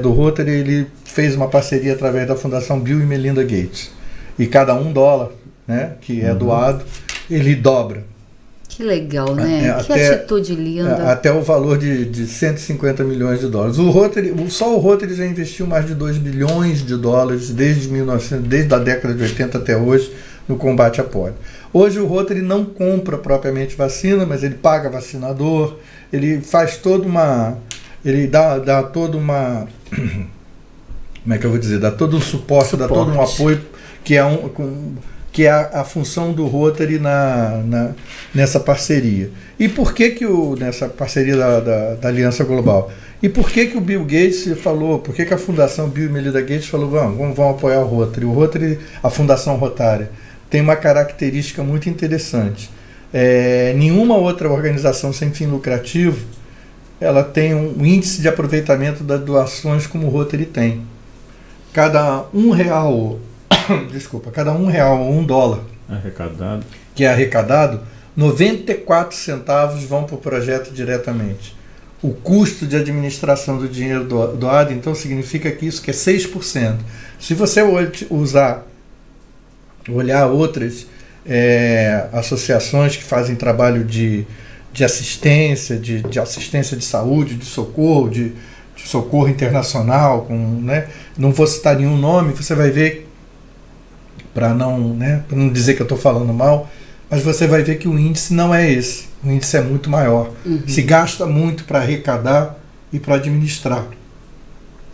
do Rotary, ele fez uma parceria através da Fundação Bill e Melinda Gates. E cada $1, né, que é doado, ele dobra. Que legal, né? Que atitude linda. Até o valor de 150 milhões de dólares. Só o Rotary já investiu mais de 2 bilhões de dólares desde a década de 80 até hoje no combate à polio. Hoje o Rotary não compra propriamente vacina, mas ele paga vacinador, ele faz ele dá toda uma como é que eu vou dizer? Dá todo um suporte. Dá todo um apoio, que é a função do Rotary nessa parceria. E por que nessa parceria da Aliança Global? E por que o Bill Gates falou, por que a Fundação Bill e Melinda Gates falou, vamos apoiar o Rotary? O Rotary, a Fundação Rotária, tem uma característica muito interessante. Nenhuma outra organização sem fim lucrativo, ela tem um índice de aproveitamento das doações como o Rotary tem. Cada R$1, cada R$1 ou $1 que é arrecadado, 94 centavos vão para o projeto diretamente. O custo de administração do dinheiro doado, então, significa que isso que é 6%. Se você olhar outras associações que fazem trabalho de assistência, de assistência de saúde, de socorro internacional, né? Não vou citar nenhum nome, você vai ver, para não dizer que eu estou falando mal, mas você vai ver que o índice não é esse. O índice é muito maior. Se gasta muito para arrecadar e para administrar.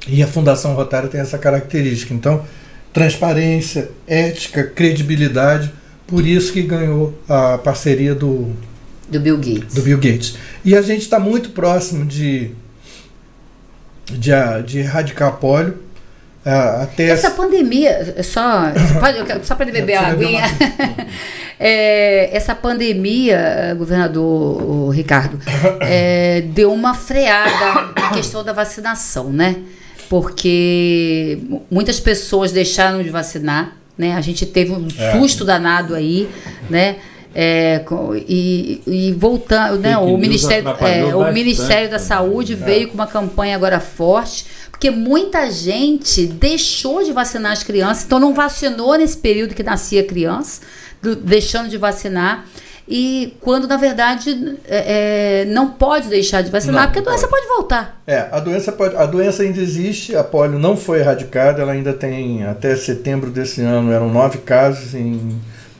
E a Fundação Rotária tem essa característica. Então, transparência, ética, credibilidade, por isso que ganhou a parceria do Bill Gates. Do Bill Gates. E a gente está muito próximo de erradicar a polio. Essa pandemia, só para ele beber a aguinha, essa pandemia, governador Ricardo, deu uma freada na questão da vacinação, né? Porque muitas pessoas deixaram de vacinar, né? A gente teve um susto danado aí, né? E voltando, né? O Ministério da Saúde veio com uma campanha agora forte, porque muita gente deixou de vacinar as crianças, então não vacinou nesse período que nascia criança, deixando de vacinar, e quando na verdade não pode deixar de vacinar, porque a doença pode voltar. A doença ainda existe, a polio não foi erradicada, ela ainda tem, até setembro desse ano, eram 9 casos,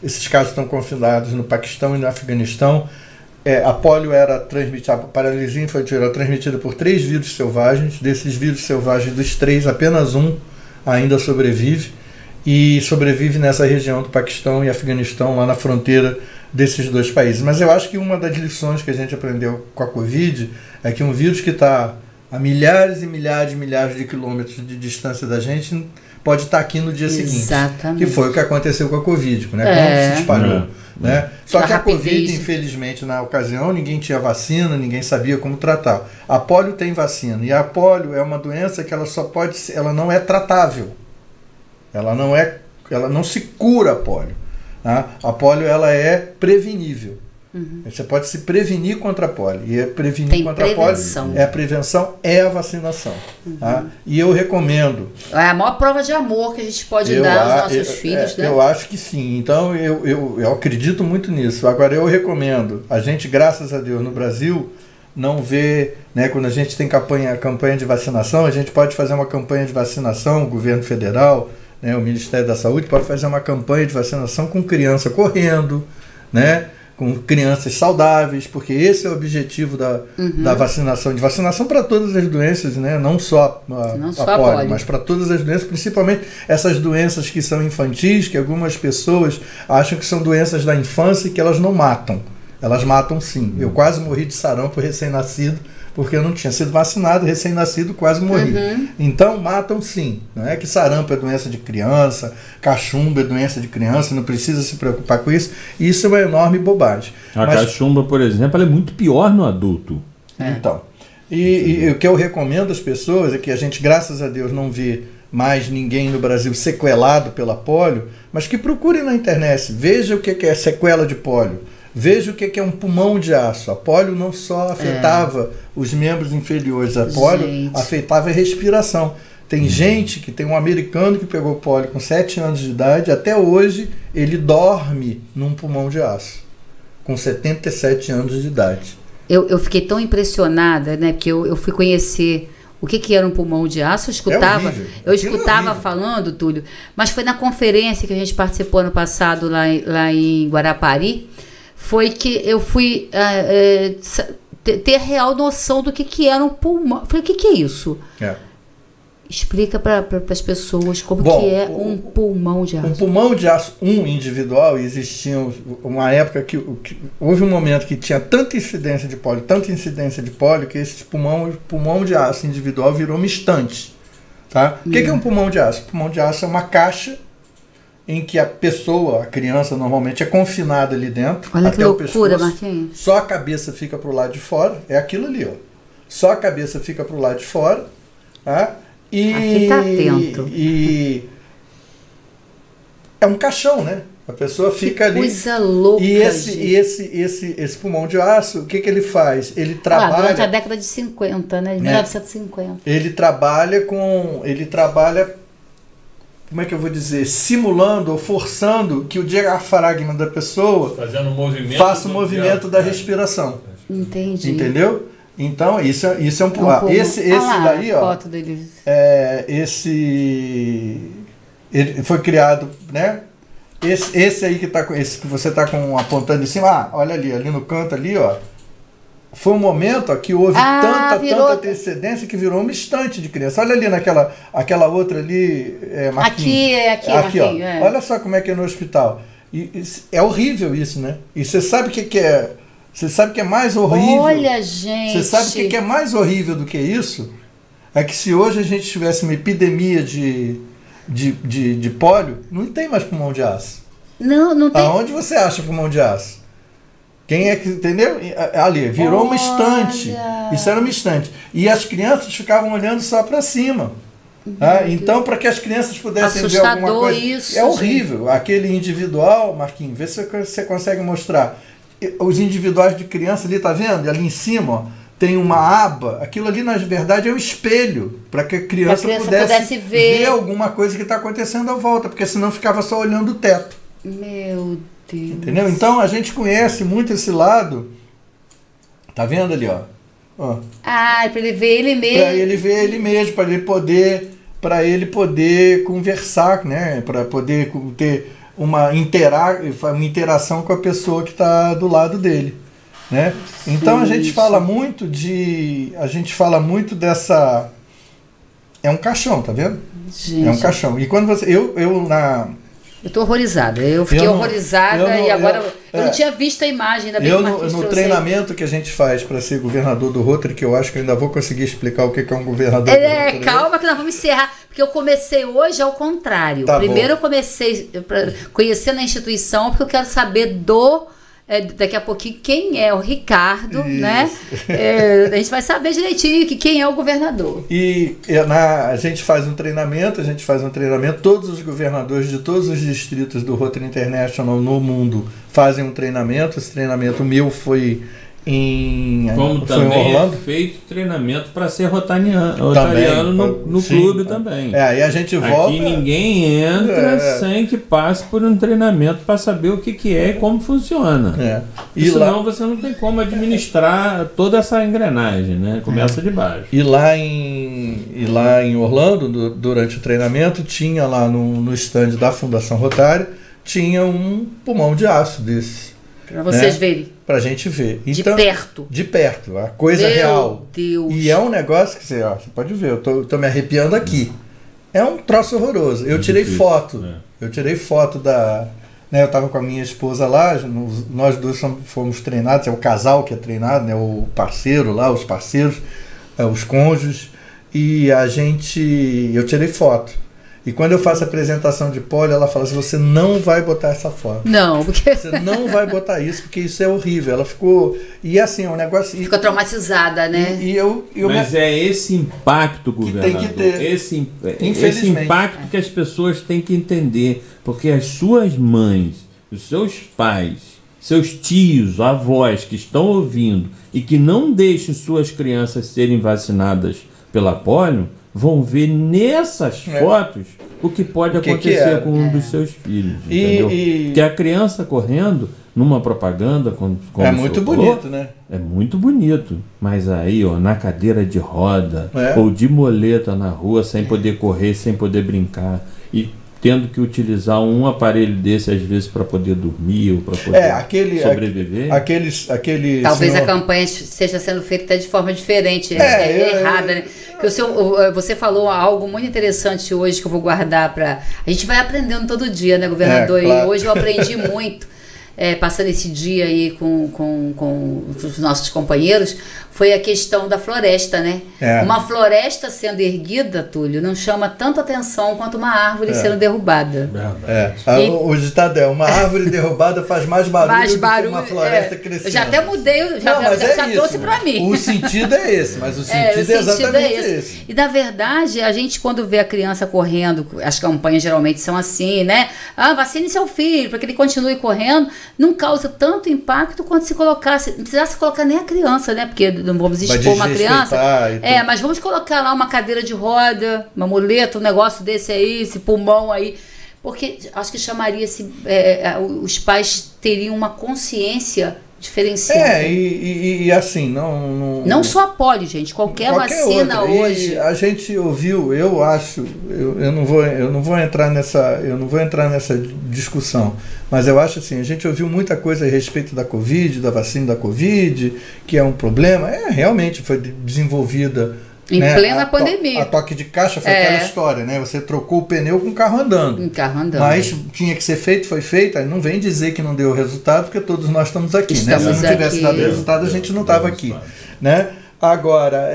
esses casos estão confinados no Paquistão e no Afeganistão. A polio era transmitida, a paralisia infantil era transmitida por 3 vírus selvagens. Desses vírus selvagens, dos 3, apenas um ainda sobrevive. E sobrevive nessa região do Paquistão e Afeganistão, lá na fronteira desses dois países. Mas eu acho que uma das lições que a gente aprendeu com a Covid é que um vírus que está a milhares e milhares e milhares de quilômetros de distância da gente pode estar aqui no dia seguinte. Que foi o que aconteceu com a Covid, né? Quando se espalhou. Né? Só que a Covid, infelizmente, na ocasião, ninguém tinha vacina, ninguém sabia como tratar. A polio tem vacina. E a polio é uma doença que ela só pode ser, ela não é tratável. Ela não se cura a polio. Tá? A polio ela é prevenível. Você pode se prevenir contra a polio. E prevenir contra a polio a prevenção é a vacinação. Tá? E eu recomendo. É a maior prova de amor que a gente pode dar aos nossos filhos, né? Eu acho que sim. Então eu acredito muito nisso. Agora eu recomendo. A gente, graças a Deus, no Brasil, não vê, né, quando a gente tem campanha de vacinação, a gente pode fazer uma campanha de vacinação, o governo federal, né, o Ministério da Saúde pode fazer uma campanha de vacinação com criança correndo, né? Com crianças saudáveis, porque esse é o objetivo da vacinação, de vacinação para todas as doenças, né? Não só a polio, mas para todas as doenças, principalmente essas doenças que são infantis, que algumas pessoas acham que são doenças da infância e que elas não matam. Elas matam sim. Eu quase morri de sarampo recém-nascido, porque eu não tinha sido vacinado, recém-nascido quase morri. Então matam sim. Não é que sarampo é doença de criança, cachumba é doença de criança, não precisa se preocupar com isso. Isso é uma enorme bobagem. Cachumba, por exemplo, ela é muito pior no adulto. Então, e o que eu recomendo às pessoas é que a gente, graças a Deus, não vê mais ninguém no Brasil sequelado pela polio, mas que procurem na internet, veja o que é sequela de polio. Veja o que é um pulmão de aço. A polio não só afetava os membros inferiores, a polio afetava a respiração. Tem gente que tem um americano que pegou polio com 7 anos de idade, até hoje ele dorme num pulmão de aço, com 77 anos de idade. Eu fiquei tão impressionada, né, porque eu fui conhecer o que era um pulmão de aço. Eu escutava falando, Túlio, mas foi na conferência que a gente participou ano passado lá em Guarapari. Foi que eu fui ter real noção do que era um pulmão. Eu falei, o que é isso? Explica para as pessoas como que é um pulmão de aço. Um pulmão de aço individual, existia uma época que houve um momento que tinha tanta incidência de polio, que esse pulmão de aço individual virou uma estante. Tá? O que é um pulmão de aço? Pulmão de aço é uma caixa em que a pessoa, a criança normalmente é confinada ali dentro. Olha até que loucura, o pescoço. Marquinhos. Só a cabeça fica para o lado de fora. É aquilo ali, ó. Só a cabeça fica para o lado de fora. Tá? Aqui tá atento. E é um caixão, né? A pessoa fica ali. Coisa louca. E esse pulmão de aço, o que ele faz? Ele trabalha. Durante a década de 50, né? De 1950. Ele trabalha. Como é que eu vou dizer, simulando ou forçando que o diafragma da pessoa faça o movimento da respiração. Entendi. Entendeu? Então, isso é um pulmão. Esse daí, ó. Foto dele. Ele foi criado, né? Esse aí esse que você está apontando em cima, olha ali no canto ali, ó. Foi um momento que houve tanta antecedência que virou uma estante de criança. Olha ali aquela outra ali, Marquinhos. Aqui, ó. Olha só como é que é no hospital. É horrível isso, né? E você sabe o que é? Você sabe o que é mais horrível? Olha, gente. Você sabe o que é mais horrível do que isso? É que se hoje a gente tivesse uma epidemia de polio, não tem mais pulmão de aço. Não tem. Aonde você acha pulmão de aço? Quem é que, entendeu? Ali, virou uma estante. Isso era uma estante. E as crianças ficavam olhando só para cima. Tá? Então, para que as crianças pudessem ver alguma coisa. Isso, é horrível. Gente. Aquele individual, Marquinhos, vê se você consegue mostrar. Os individuais de criança ali, tá vendo? Ali em cima, ó, tem uma aba. Aquilo ali, na verdade, é um espelho. Para que a criança pudesse ver alguma coisa que está acontecendo à volta. Porque senão ficava só olhando o teto. Meu Deus. Entendeu? Então a gente conhece muito esse lado. Tá vendo ali, ó? Para ele ver ele mesmo. Para ele ver ele mesmo, para ele poder conversar, né? Para poder ter uma interação com a pessoa que está do lado dele, né? Então a gente fala muito dessa. É um caixão, tá vendo? Gente. É um caixão. E quando você. Eu tô horrorizada. Eu fiquei horrorizada e agora Eu não tinha visto a imagem, ainda bem que o Marquinhos no trouxe treinamento que a gente faz para ser governador do Rotary, que eu acho que eu ainda vou conseguir explicar o que é um governador do Rotary. Calma que nós vamos encerrar, porque eu comecei hoje ao contrário. Tá Primeiro bom. eu comecei conhecendo a instituição, porque eu quero saber daqui a pouquinho quem é o Ricardo, Isso. né? A gente vai saber direitinho quem é o governador. E a gente faz um treinamento, todos os governadores de todos os distritos do Rotary International no mundo fazem um treinamento. Esse treinamento meu foi em Orlando. É feito treinamento para ser rotariano no clube também. Aí a gente volta. Aqui ninguém entra sem que passe por um treinamento para saber o que é e como funciona. E senão você não tem como administrar toda essa engrenagem, né? Começa de baixo. E lá em Orlando, durante o treinamento, tinha lá no stand da Fundação Rotária, tinha um pulmão de aço desse. Para vocês verem. Pra gente ver. Então, de perto, a coisa real. Meu Deus. E é um negócio que você pode ver, eu tô me arrepiando aqui. É um troço horroroso. Eu tirei foto. Eu tirei foto da... Né, eu tava com a minha esposa lá, nós dois fomos treinados, é o casal que é treinado, né, o parceiro lá, os parceiros, os cônjuges, e eu tirei foto. E quando eu faço a apresentação de poli, ela fala assim, você não vai botar essa foto. Não, porque... Você não vai botar isso, porque isso é horrível. Ela ficou... E assim, é um negócio... Ficou traumatizada, né? Mas é esse impacto, governador. Que tem que ter. Esse impacto que as pessoas têm que entender. Porque as suas mães, os seus pais, seus tios, avós que estão ouvindo e que não deixam suas crianças serem vacinadas pela polio, vão ver nessas fotos o que pode acontecer com um dos seus filhos. Entendeu? Que a criança correndo numa propaganda como é muito bonito, né? É muito bonito. Mas aí, na cadeira de roda ou de muleta na rua, sem poder correr, sem poder brincar, e tendo que utilizar um aparelho desse às vezes para poder dormir ou para poder sobreviver. Talvez a campanha esteja sendo feita até de forma diferente, errada, né? Porque você falou algo muito interessante hoje que eu vou guardar para... A gente vai aprendendo todo dia, né, governador? Claro. E hoje eu aprendi muito. Passando esse dia aí com os nossos companheiros, foi a questão da floresta, né? Uma floresta sendo erguida, Túlio, não chama tanto atenção quanto uma árvore sendo derrubada. O ditado uma árvore derrubada faz mais barulho do que uma floresta crescendo. Eu já até mudei, já trouxe para mim. O sentido é esse, mas o sentido é exatamente esse. E na verdade, a gente quando vê a criança correndo, as campanhas geralmente são assim, né? Vacine seu filho, para que ele continue correndo. Não causa tanto impacto quanto se colocasse, não precisasse colocar nem a criança, né? Porque não vamos expor uma criança. Mas vamos colocar lá uma cadeira de roda, uma muleta, um negócio desse aí, esse pulmão aí. Porque acho que chamaria-se. Os pais teriam uma consciência diferenciada. E assim, não só a polio, gente, qualquer vacina outra. Hoje. E a gente ouviu, eu acho, eu não vou entrar nessa discussão, mas eu acho assim, a gente ouviu muita coisa a respeito da Covid, da vacina da Covid, que é um problema. Realmente foi desenvolvida em plena pandemia. A toque de caixa foi aquela história, né? Você trocou o pneu com o carro andando. Mas tinha que ser feito, foi feito. Aí não vem dizer que não deu resultado, porque todos nós estamos aqui, né? Se não tivesse dado resultado, a gente não estava aqui, né? Agora,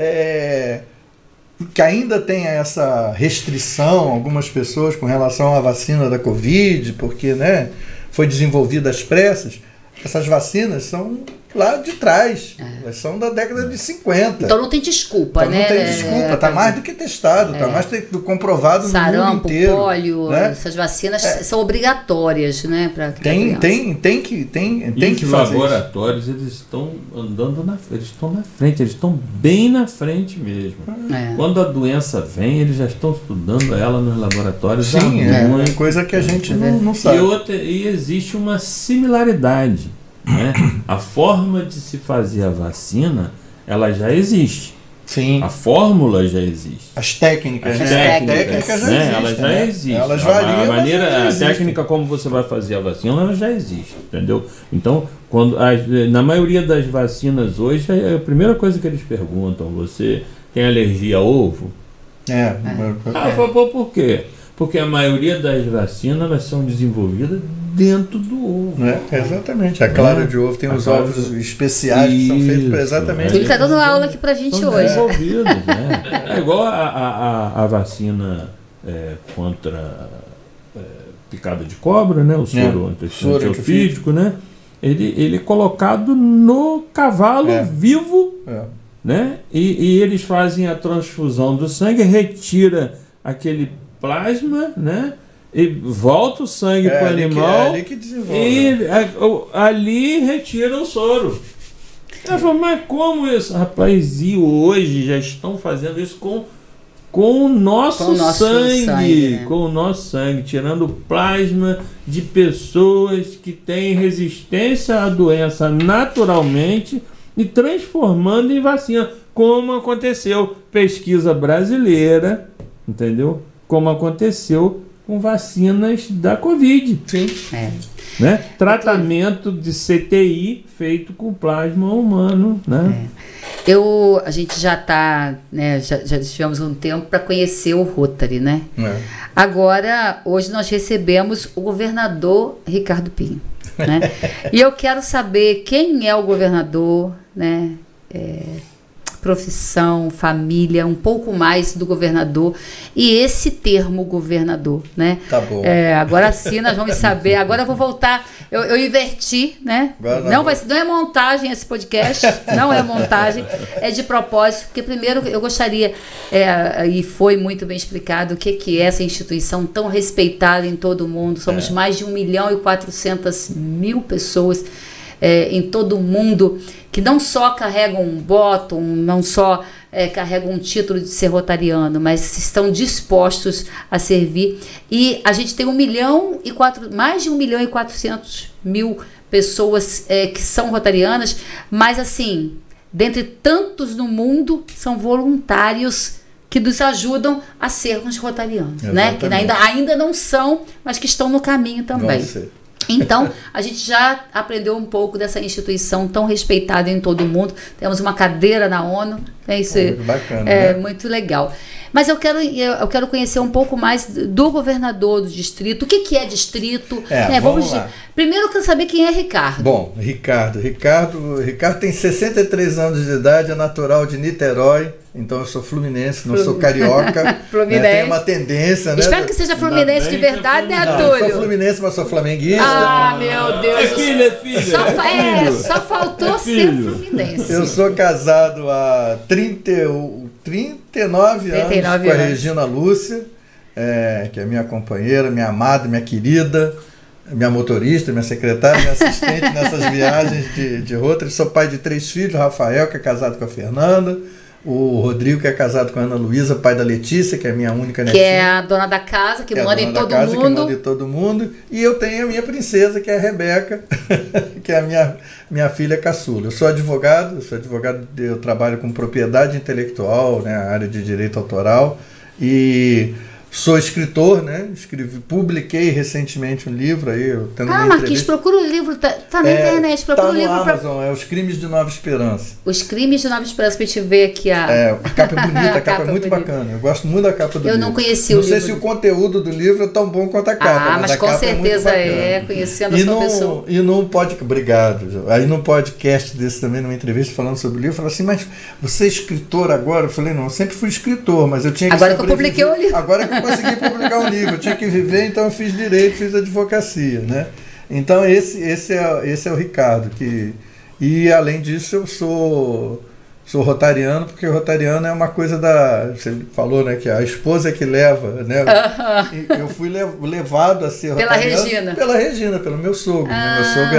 que ainda tem essa restrição, algumas pessoas, com relação à vacina da Covid, porque, né, foi desenvolvida às pressas. Essas vacinas são lá de trás, elas são da década de 50. Então não tem desculpa, né? Não tem desculpa, está mais do que testado, está mais comprovado Sarampo, no mundo inteiro. Pólio, né? Essas vacinas são obrigatórias, né? Tem que os fazer laboratórios, isso. eles estão andando eles estão na frente, eles estão bem na frente mesmo. Quando a doença vem, eles já estão estudando ela nos laboratórios. Sim, é uma coisa que a gente não sabe. E existe uma similaridade. Né? A forma de se fazer a vacina, ela já existe. Sim. A fórmula já existe. As técnicas, já existem. Elas já existem. Elas variam, a técnica como você vai fazer a vacina, ela já existe, entendeu? Então, na maioria das vacinas hoje, a primeira coisa que eles perguntam, você tem alergia a ovo? Por quê? Porque a maioria das vacinas elas são desenvolvidas dentro do ovo. Né? Exatamente. A clara de ovo tem os ovos especiais que são feitos para exatamente. Ele está dando aula aqui para a gente são hoje. Desenvolvidos, né? É igual a vacina contra picada de cobra, né? O soro antiofídico, né? Ele é colocado no cavalo vivo, né? E eles fazem a transfusão do sangue, retira aquele plasma, né? E volta o sangue para o animal e ali retira o soro. Ela falou, mas como isso? Rapaz, e hoje já estão fazendo isso com o nosso sangue, né? Com o nosso sangue, tirando o plasma de pessoas que têm resistência à doença naturalmente e transformando em vacina, como aconteceu pesquisa brasileira, entendeu? Como aconteceu com vacinas da Covid. Sim. Né? Tratamento de CTI feito com plasma humano, né? A gente já está, né, já tivemos um tempo para conhecer o Rotary, né? Agora, hoje nós recebemos o governador Ricardo Pinho, né? E eu quero saber quem é o governador, né? Profissão, família, um pouco mais do governador e esse termo governador, né? Tá bom. Agora sim nós vamos saber. Agora eu vou voltar. Eu inverti, né? Não é montagem esse podcast, não é montagem, é de propósito, porque primeiro eu gostaria, e foi muito bem explicado, o que é essa instituição tão respeitada em todo o mundo. Somos mais de 1.400.000 pessoas em todo o mundo, que não só carregam um bottom, não só carregam um título de ser rotariano, mas estão dispostos a servir. E a gente tem mais de 1.400.000 pessoas que são rotarianas, mas assim, dentre tantos no mundo, são voluntários que nos ajudam a sermos rotarianos, né? Que ainda não são, mas que estão no caminho também. Então, a gente já aprendeu um pouco dessa instituição tão respeitada em todo o mundo. Temos uma cadeira na ONU. Isso bacana, né? Muito legal. Mas eu quero conhecer um pouco mais do governador do distrito. O que é distrito? Vamos lá. Primeiro eu quero saber quem é Ricardo. Bom, Ricardo tem 63 anos de idade, é natural de Niterói. Então eu sou fluminense, não sou carioca. Fluminense. Tem uma tendência, né? Espero que seja fluminense de verdade, né, Túlio? Eu sou fluminense, mas sou flamenguista. Meu Deus. É filho. Só faltou ser fluminense. Eu sou casado há 39 anos com a Regina Lúcia, que é minha companheira, minha amada, minha querida, minha motorista, minha secretária, minha assistente nessas viagens de Rotary. Sou pai de 3 filhos, Rafael, que é casado com a Fernanda, o Rodrigo, que é casado com a Ana Luísa, pai da Letícia, que é a minha única netinha. Que é a dona da casa, que manda em todo mundo. Que manda em todo mundo. E eu tenho a minha princesa, que é a Rebeca, que é a minha filha caçula. Eu sou advogado, eu trabalho com propriedade intelectual, né, a área de direito autoral, e sou escritor, né? Publiquei recentemente um livro aí. Marquinhos, procura o livro, tá na internet, procura o livro. Tá no Amazon, Os Crimes de Nova Esperança. Os Crimes de Nova Esperança, pra gente ver aqui a capa é bonita, a capa é muito bacana. Eu gosto muito da capa do livro. Eu não conheci o livro. Não sei se o conteúdo do livro é tão bom quanto a capa. Mas com certeza conhecendo a sua pessoa. Obrigado. Aí num podcast desse também, numa entrevista falando sobre o livro, eu falei assim, mas você é escritor agora? Eu falei, não, eu sempre fui escritor, mas eu tinha que Agora que eu publiquei o livro. Agora que eu consegui publicar um livro, eu tinha que viver, então eu fiz direito, fiz advocacia, né? Então esse é o Ricardo, e além disso eu sou rotariano, porque o rotariano é uma coisa você falou, né, que a esposa é que leva, né? Eu fui levado a ser rotariano pela Regina, pelo meu sogro. Meu sogro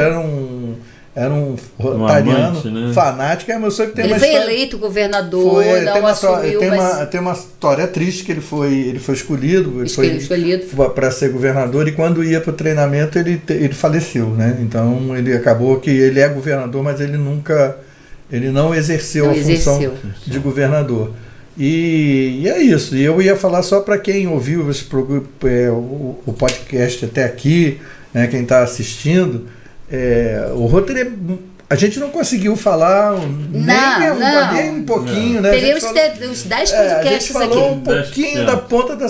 era um rotariano, amante, né? Fanático. Meu sogro tem ele foi eleito governador, tem uma história triste, que ele foi escolhido para ser governador, e quando ia para o treinamento ele faleceu, né? Então ele acabou que ele é governador, mas ele não exerceu a função de governador. E é isso. E eu ia falar só para quem ouviu o podcast até aqui, né, quem está assistindo. O Rotary A gente não conseguiu falar nem um pouquinho, né? Teríamos que ter uns 10 podcasts aqui. A gente falou um pouquinho da ponta do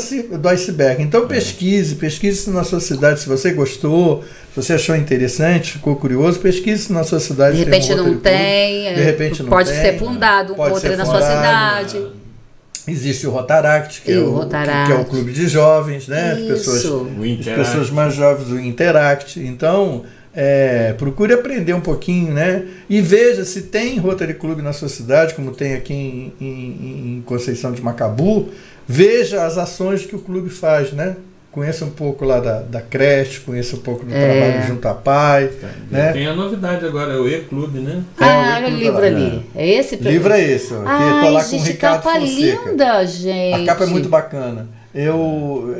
iceberg. Então pesquise na sua cidade, se você gostou, se você achou interessante, ficou curioso, pesquise na sua cidade. De repente não tem, de repente não pode tem, ser fundado um outro na sua cidade. Existe o Rotaract, que é o clube de jovens, né? As pessoas mais jovens do Interact. Então, procure aprender um pouquinho, né? E veja se tem Rotary Club na sua cidade, como tem aqui em Conceição de Macabu. Veja as ações que o clube faz, né? Conheça um pouco lá da creche, conheça um pouco do trabalho junto à pai. Né? Tem a novidade agora, é o E-Clube, né? Olha o livro ali. É esse? Livro é esse. Ó, que tô lá com o Ricardo capa Fonseca. Linda, gente. A capa é muito bacana. O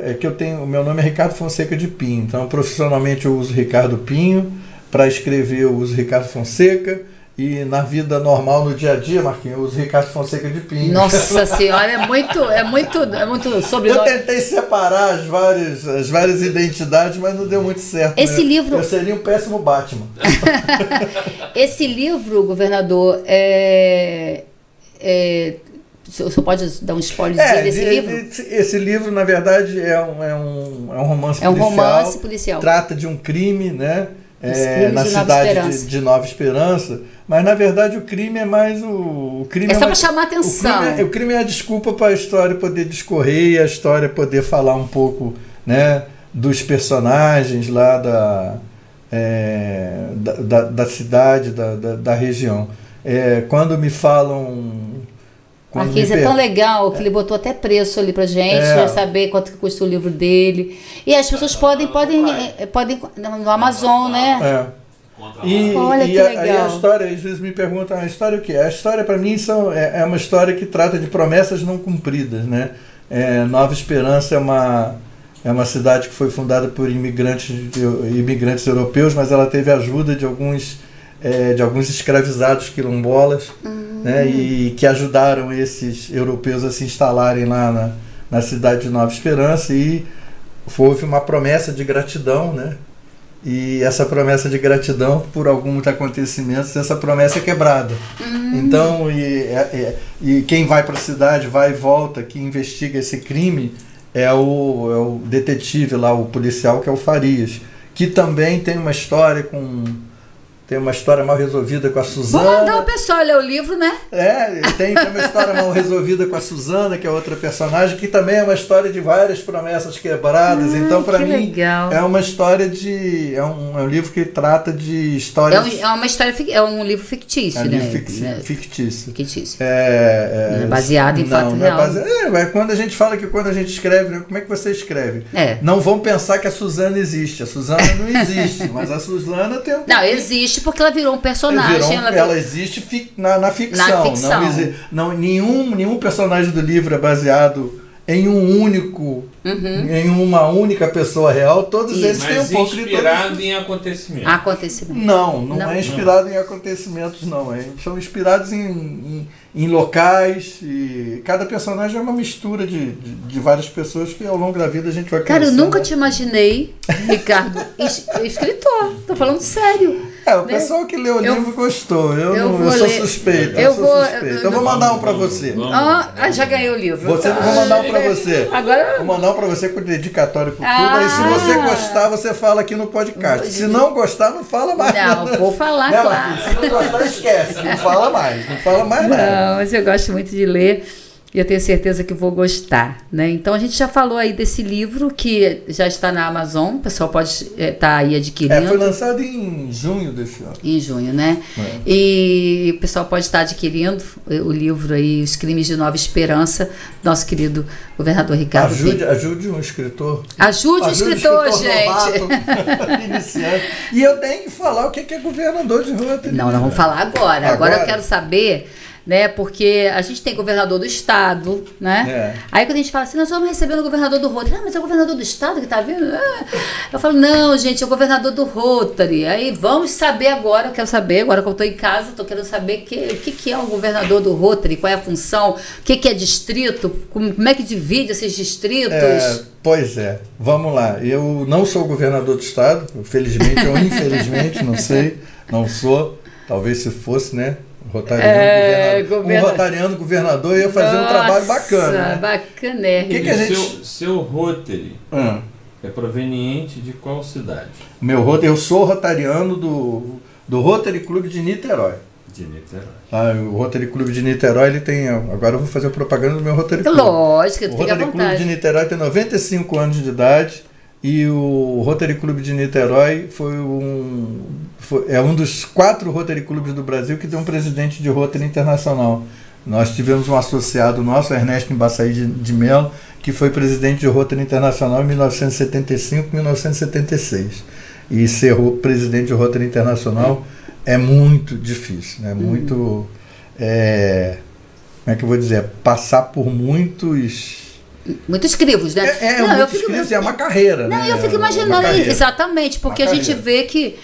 meu nome é Ricardo Fonseca de Pinho, então profissionalmente eu uso Ricardo Pinho, para escrever eu uso Ricardo Fonseca, e na vida normal, no dia a dia, Marquinhos, eu uso Ricardo Fonseca de Pinho. Nossa Senhora, é muito sobrenome. Eu tentei separar as várias identidades, mas não deu muito certo. Esse livro... Eu seria um péssimo Batman. Esse livro, governador, o senhor pode dar um spoilerzinho desse livro? Esse livro, na verdade, é um romance policial. É um romance policial. Trata de um crime, né? Na cidade de Nova Esperança. Mas, na verdade, o crime é mais o crime. É só para chamar a atenção. O crime é a desculpa para a história poder discorrer e a história poder falar um pouco, né, dos personagens lá da cidade, da região. Quando me falam... Marquinhos, é tão legal que ele botou até preço ali pra gente, pra saber quanto que custa o livro dele. E as pessoas podem no Amazon, né? Olha que legal. Aí a história, às vezes me perguntam, a história o quê? A história para mim é uma história que trata de promessas não cumpridas, né? Nova Esperança é uma cidade que foi fundada por imigrantes europeus, mas ela teve a ajuda de alguns escravizados quilombolas, né, e que ajudaram esses europeus a se instalarem lá na cidade de Nova Esperança, e houve uma promessa de gratidão, né, e essa promessa de gratidão, por alguns acontecimentos, essa promessa é quebrada. Então, e quem vai para a cidade, vai e volta, que investiga esse crime, é o detetive lá, o policial, que é o Farias, que também tem uma história mal resolvida com a Suzana. Vou mandar o pessoal ler o livro, né? Tem uma história mal resolvida com a Suzana, que é outra personagem, que também é uma história de várias promessas quebradas. Então, para mim, legal. É uma história de... É um livro que trata de histórias... É um livro fictício, né? Fictício. Baseado em fato real. Quando a gente fala que quando a gente escreve, né, como é que você escreve? Não vão pensar que a Suzana existe. A Suzana não existe, mas a Suzana tem um... Não, existe porque ela virou um personagem. Ela existe na ficção. Nenhum personagem do livro é baseado em em uma única pessoa real. Todos eles têm um pouco de... inspirado em acontecimentos. Não é inspirado em acontecimentos, não. São inspirados em locais, e cada personagem é uma mistura de várias pessoas que ao longo da vida a gente vai conhecendo. Cara, eu nunca te imaginei, Ricardo, escritor. Tô falando sério. O pessoal que leu o livro gostou. Eu sou suspeito. Eu vou mandar um para você. Já ganhei o livro. Vou mandar um para você. Agora... Vou mandar um para você com dedicatório por tudo. Aí se você gostar, você fala aqui no podcast. Se não gostar, não fala mais. Não, vou falar, claro. Se não gostar, esquece. Não fala mais. Não fala mais nada. Não, mas eu gosto muito de ler. E eu tenho certeza que vou gostar, né? Então a gente já falou aí desse livro que já está na Amazon, o pessoal pode estar aí adquirindo. Foi lançado em junho desse ano. Em junho, né? E o pessoal pode estar adquirindo o livro aí, Os Crimes de Nova Esperança, nosso querido governador Ricardo. Ajude um escritor. Ajude um escritor, gente. Novato, iniciante. E eu tenho que falar o que é governador de Rotary. Não, nós vamos falar agora. Agora eu quero saber... Né, porque a gente tem governador do estado, né? Aí quando a gente fala assim, nós vamos recebendo o governador do Rotary, mas é o governador do estado que tá vindo? Eu falo, não, gente, é o governador do Rotary. Aí vamos saber agora, eu quero saber, agora que eu tô em casa, tô querendo saber o que é o governador do Rotary, qual é a função, o que é distrito, como é que divide esses distritos. Pois é, vamos lá. Eu não sou governador do estado, felizmente ou infelizmente, não sei, não sou. Talvez se fosse, né? Um rotariano governador ia fazer um trabalho bacana. Né? Bacanérrimo. Que a gente... Seu Rotary é proveniente de qual cidade? Eu sou rotariano do Rotary Clube de Niterói. De Niterói. O Rotary Clube de Niterói, ele tem... Agora eu vou fazer propaganda do meu Rotary Clube. Lógico, o Rotary Clube de Niterói tem 95 anos de idade e o Rotary Clube de Niterói é um dos 4 Rotary Clubes do Brasil que tem um presidente de Rotary internacional. Nós tivemos um associado nosso, Ernesto Embaçaí de Mello, que foi presidente de Rotary Internacional em 1975 e 1976. E ser presidente de Rotary Internacional é muito difícil, né? Muito, como é que eu vou dizer? Passar por muitos crivos, né? Muitos crivos, é uma carreira, não, né? eu fico imaginando, exatamente, porque a gente vê que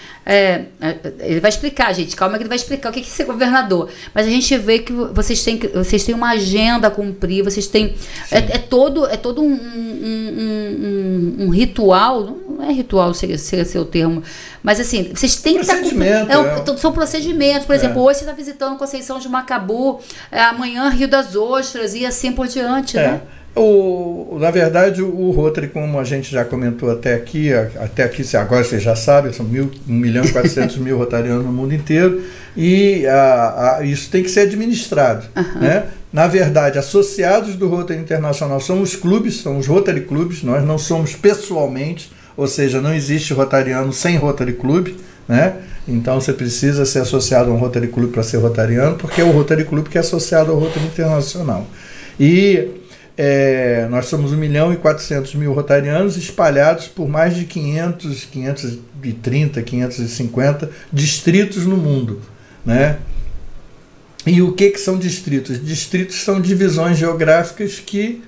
ele vai explicar, gente, calma que ele vai explicar o que é ser governador, mas a gente vê que vocês têm uma agenda a cumprir, vocês têm todo um ritual, não é ritual seria o termo, mas assim, vocês têm que estar são procedimentos, por exemplo, hoje você está visitando Conceição de Macabu, amanhã Rio das Ostras e assim por diante, né? Na verdade, o Rotary, como a gente já comentou até aqui, agora vocês já sabem, são 1.400.000 rotarianos no mundo inteiro, e isso tem que ser administrado. Né? Na verdade, associados do Rotary Internacional são os clubes, são os Rotary Clubes, nós não somos pessoalmente, ou seja, não existe rotariano sem Rotary Club, né? Então você precisa ser associado a um Rotary Club para ser rotariano, porque é o Rotary Club que é associado ao Rotary Internacional. E nós somos 1.400.000 rotarianos espalhados por mais de 530, 550 distritos no mundo, né? E o que são distritos? Distritos são divisões geográficas que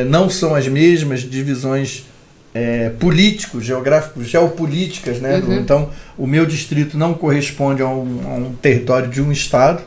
não são as mesmas divisões geopolíticas, né? Então, o meu distrito não corresponde a um território de um estado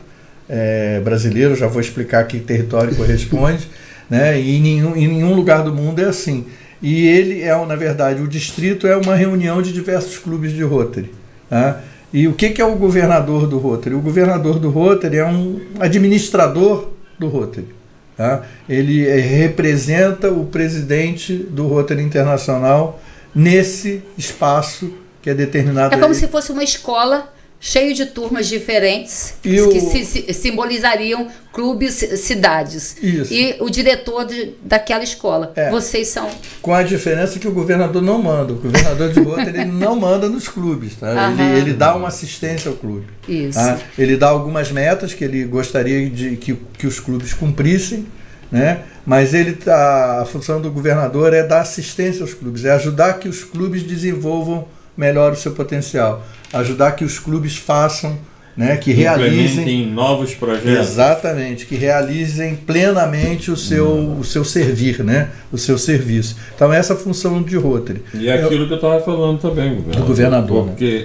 brasileiro, já vou explicar que território corresponde. Né? E em nenhum lugar do mundo é assim. E ele na verdade, o distrito é uma reunião de diversos clubes de Rotary. Tá? E o que é o governador do Rotary? O governador do Rotary é um administrador do Rotary. Tá? Ele representa o presidente do Rotary Internacional nesse espaço que é determinado. É como se fosse uma escola cheio de turmas diferentes que simbolizariam clubes, cidades. Isso. E o diretor daquela escola. Vocês são... Com a diferença que o governador não manda. O governador de Rotary ele não manda nos clubes. Tá? Ele dá uma assistência ao clube. Isso. Tá? Ele dá algumas metas que ele gostaria que os clubes cumprissem. Né? Mas a função do governador é dar assistência aos clubes. É ajudar que os clubes desenvolvam melhor o seu potencial, ajudar que os clubes façam, né, que realizem novos projetos. Exatamente, que realizem plenamente o seu servir, né, o seu serviço. Então essa é a função de Rotary. E é aquilo que eu estava falando também, do governador. Porque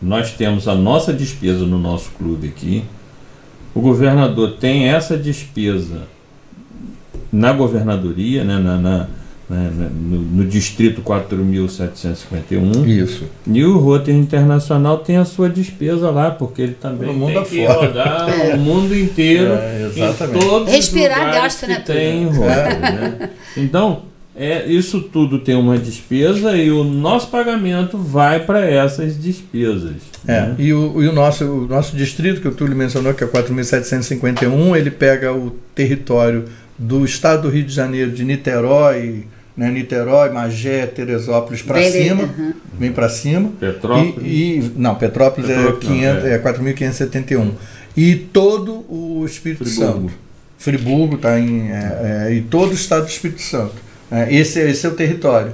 nós temos a nossa despesa no nosso clube aqui, o governador tem essa despesa na governadoria, né, no distrito 4.751. Isso. E o Rotary Internacional tem a sua despesa lá, porque ele também tem que rodar o mundo inteiro, exatamente. Em todos respirar, os lugares gasta, né? que tem Rotary, né? Então, isso tudo tem uma despesa e o nosso pagamento vai para essas despesas. Né? E o nosso distrito, que o Túlio mencionou, que é 4.751, ele pega o território do estado do Rio de Janeiro, de Niterói, né, Niterói, Magé, Teresópolis para cima, vem para cima. Petrópolis? Não, Petrópolis é 4.571. E todo o Espírito Santo. Friburgo está e todo o estado do Espírito Santo. Esse é o território.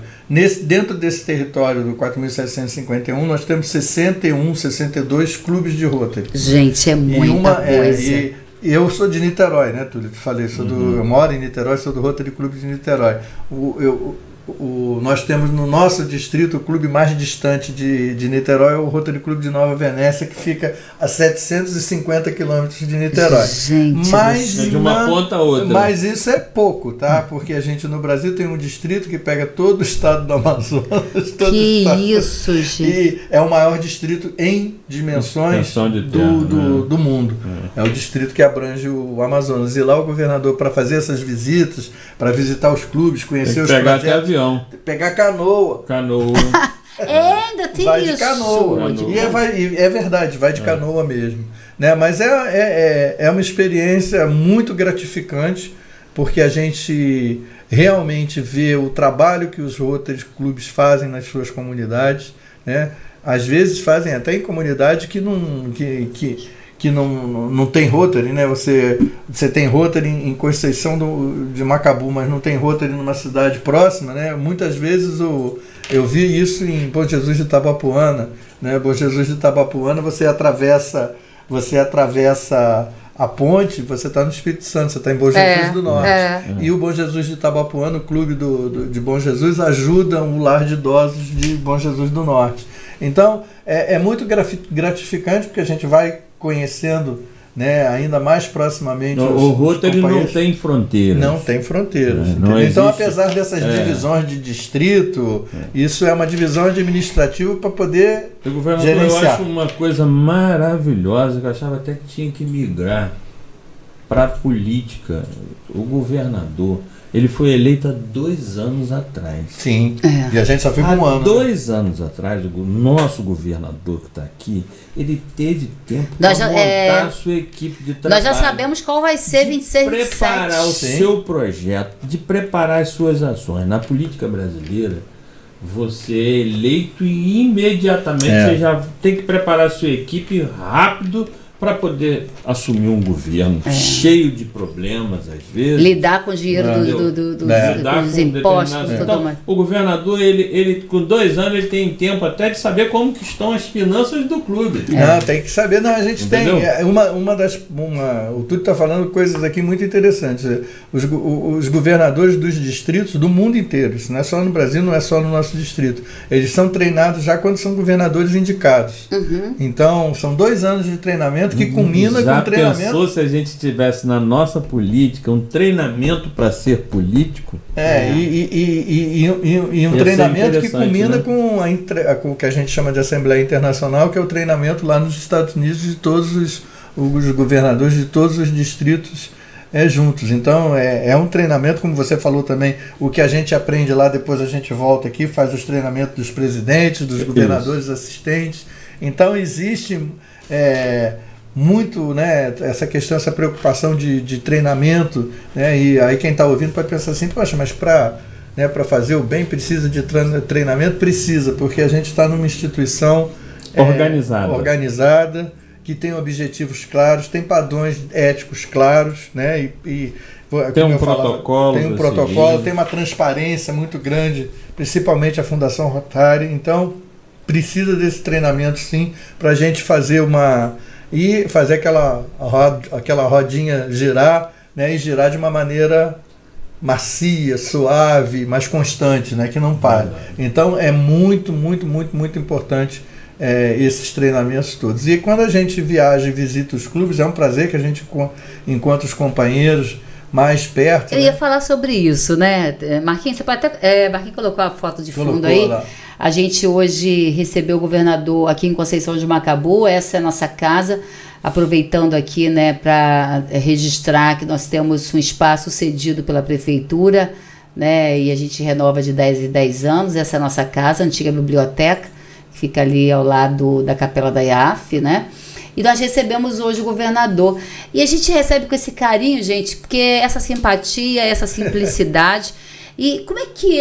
Dentro desse território do 4.751, nós temos 62 clubes de Rotary. Gente, é muita coisa. Eu sou de Niterói, né, Túlio? Eu falei, eu moro em Niterói, sou do Rotary Clube de Niterói. nós temos no nosso distrito o clube mais distante de Niterói, o Rotary Clube de Nova Venécia, que fica a 750 quilômetros de Niterói. Gente, mas de uma ponta a outra. Mas isso é pouco, tá? Porque a gente no Brasil tem um distrito que pega todo o estado do Amazonas. Todo que o estado, isso, gente. E é o maior distrito em dimensões do mundo. É o distrito que abrange o Amazonas. E lá o governador, para fazer essas visitas, para visitar os clubes, conhecer os projetos, até avião. Pegar canoa. Ainda tem vai isso. De canoa. E é verdade, vai de canoa mesmo. Né? Mas é uma experiência muito gratificante, porque a gente realmente vê o trabalho que os Rotary Clubes fazem nas suas comunidades. Né? Às vezes fazem até em comunidade que não tem Rotary, né? Você tem Rotary em Conceição de Macabu, mas não tem Rotary numa cidade próxima, né? Muitas vezes eu vi isso em Bom Jesus de Itabapuana, né? Bom Jesus de Itabapuana, você atravessa a ponte, você está no Espírito Santo, você está em Bom Jesus do Norte. E o Bom Jesus de Itabapuana, o clube de Bom Jesus, ajuda um lar de idosos de Bom Jesus do Norte. Então, é muito gratificante, porque a gente vai conhecendo, né, ainda mais proximamente o Rotary não tem fronteiras. Não tem fronteiras. Não então, apesar dessas divisões de distrito, isso é uma divisão administrativa para poder gerenciar. Eu acho uma coisa maravilhosa, que eu achava até que tinha que migrar para a política. O governador, ele foi eleito há 2 anos atrás. Sim, e a gente só fica um ano. Há 2 anos atrás, o nosso governador que está aqui, ele teve tempo para montar a sua equipe de trabalho. Nós já sabemos qual vai ser 26 de preparar o seu projeto, de preparar as suas ações. Na política brasileira, você é eleito e imediatamente você já tem que preparar a sua equipe rápido para poder assumir um governo cheio de problemas, às vezes. Lidar com o dinheiro dos impostos. Então, o governador, ele com 2 anos, ele tem tempo até de saber como que estão as finanças do clube. Não, tem que saber. Não, a gente tem. O Túlio está falando coisas aqui muito interessantes. Os governadores dos distritos do mundo inteiro, isso não é só no Brasil, não é só no nosso distrito. Eles são treinados já quando são governadores indicados. Então, são 2 anos de treinamento que culmina com treinamento. Já pensou se a gente tivesse na nossa política um treinamento para ser político? E um treinamento que culmina, né, com o que a gente chama de Assembleia Internacional, que é o treinamento lá nos Estados Unidos de todos os governadores de todos os distritos juntos. Então é um treinamento, como você falou também, o que a gente aprende lá, depois a gente volta aqui, faz os treinamentos dos presidentes, dos governadores assistentes. Então existe muito, né, essa questão, essa preocupação de treinamento, né, e aí quem está ouvindo pode pensar assim, poxa, mas para fazer o bem precisa de treinamento? Precisa, porque a gente está numa instituição organizada, que tem objetivos claros, tem padrões éticos claros, né, tem um protocolo, tem uma transparência muito grande, principalmente a Fundação Rotary. Então precisa desse treinamento, sim, para a gente fazer aquela rodinha girar, né, e girar de uma maneira macia, suave, mas constante, né, que não pare. Então é muito, muito, muito, muito importante esses treinamentos todos. E quando a gente viaja e visita os clubes, é um prazer que a gente encontra os companheiros mais perto. Eu ia falar sobre isso, né, Marquinhos? Você pode até. Marquinhos colocou a foto de fundo aí. Lá. A gente hoje recebeu o governador aqui em Conceição de Macabu, essa é a nossa casa, aproveitando aqui, né, para registrar que nós temos um espaço cedido pela prefeitura, né, e a gente renova de 10 em 10 anos, essa é a nossa casa, a antiga biblioteca, fica ali ao lado da Capela da IAF, né, e nós recebemos hoje o governador, e a gente recebe com esse carinho, gente, porque essa simpatia, essa simplicidade. E como é que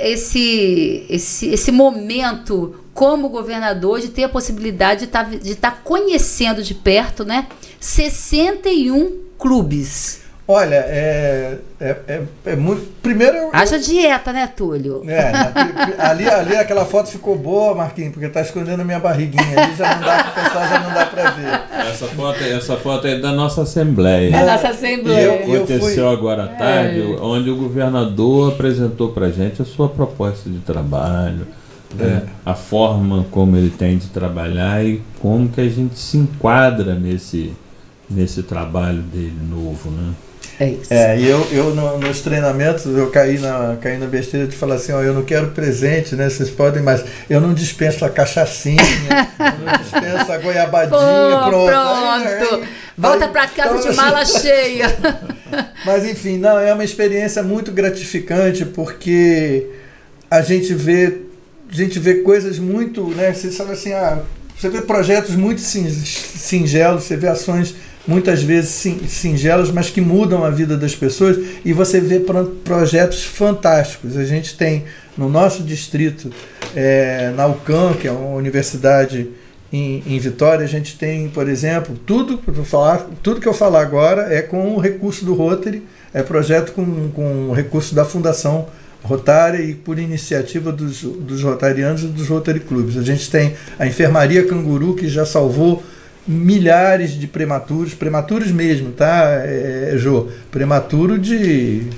esse momento como governador de ter a possibilidade de estar conhecendo de perto, né, 61 clubes? Olha, muito. Primeiro. Haja dieta, né, Túlio? Ali aquela foto ficou boa, Marquinhos, porque tá escondendo a minha barriguinha. Ali já não dá, o pessoal já não dá para ver. Essa foto é da nossa Assembleia. É nossa Assembleia. Aconteceu agora à tarde, onde o governador apresentou para gente a sua proposta de trabalho, a forma como ele tem de trabalhar e como que a gente se enquadra nesse trabalho dele novo, né? É isso. E eu nos treinamentos eu caí na besteira de falar assim, eu não quero presente, né? Vocês podem, mas eu não dispenso a cachaçinha, eu não dispenso a goiabadinha, pronto. Volta para casa então, de mala cheia. Mas enfim, não, é uma experiência muito gratificante, porque a gente vê coisas muito, né? Você sabe assim, você vê projetos muito singelos, você vê ações muitas vezes singelas, mas que mudam a vida das pessoas, e você vê projetos fantásticos. A gente tem no nosso distrito, na UCAM, que é uma universidade em Vitória, a gente tem, por exemplo, tudo que eu falar agora é com o recurso do Rotary, é projeto com o recurso da Fundação Rotária e por iniciativa dos rotarianos e dos Rotary Clubes. A gente tem a Enfermaria Canguru, que já salvou milhares de prematuros mesmo, tá, Jô? Prematuro de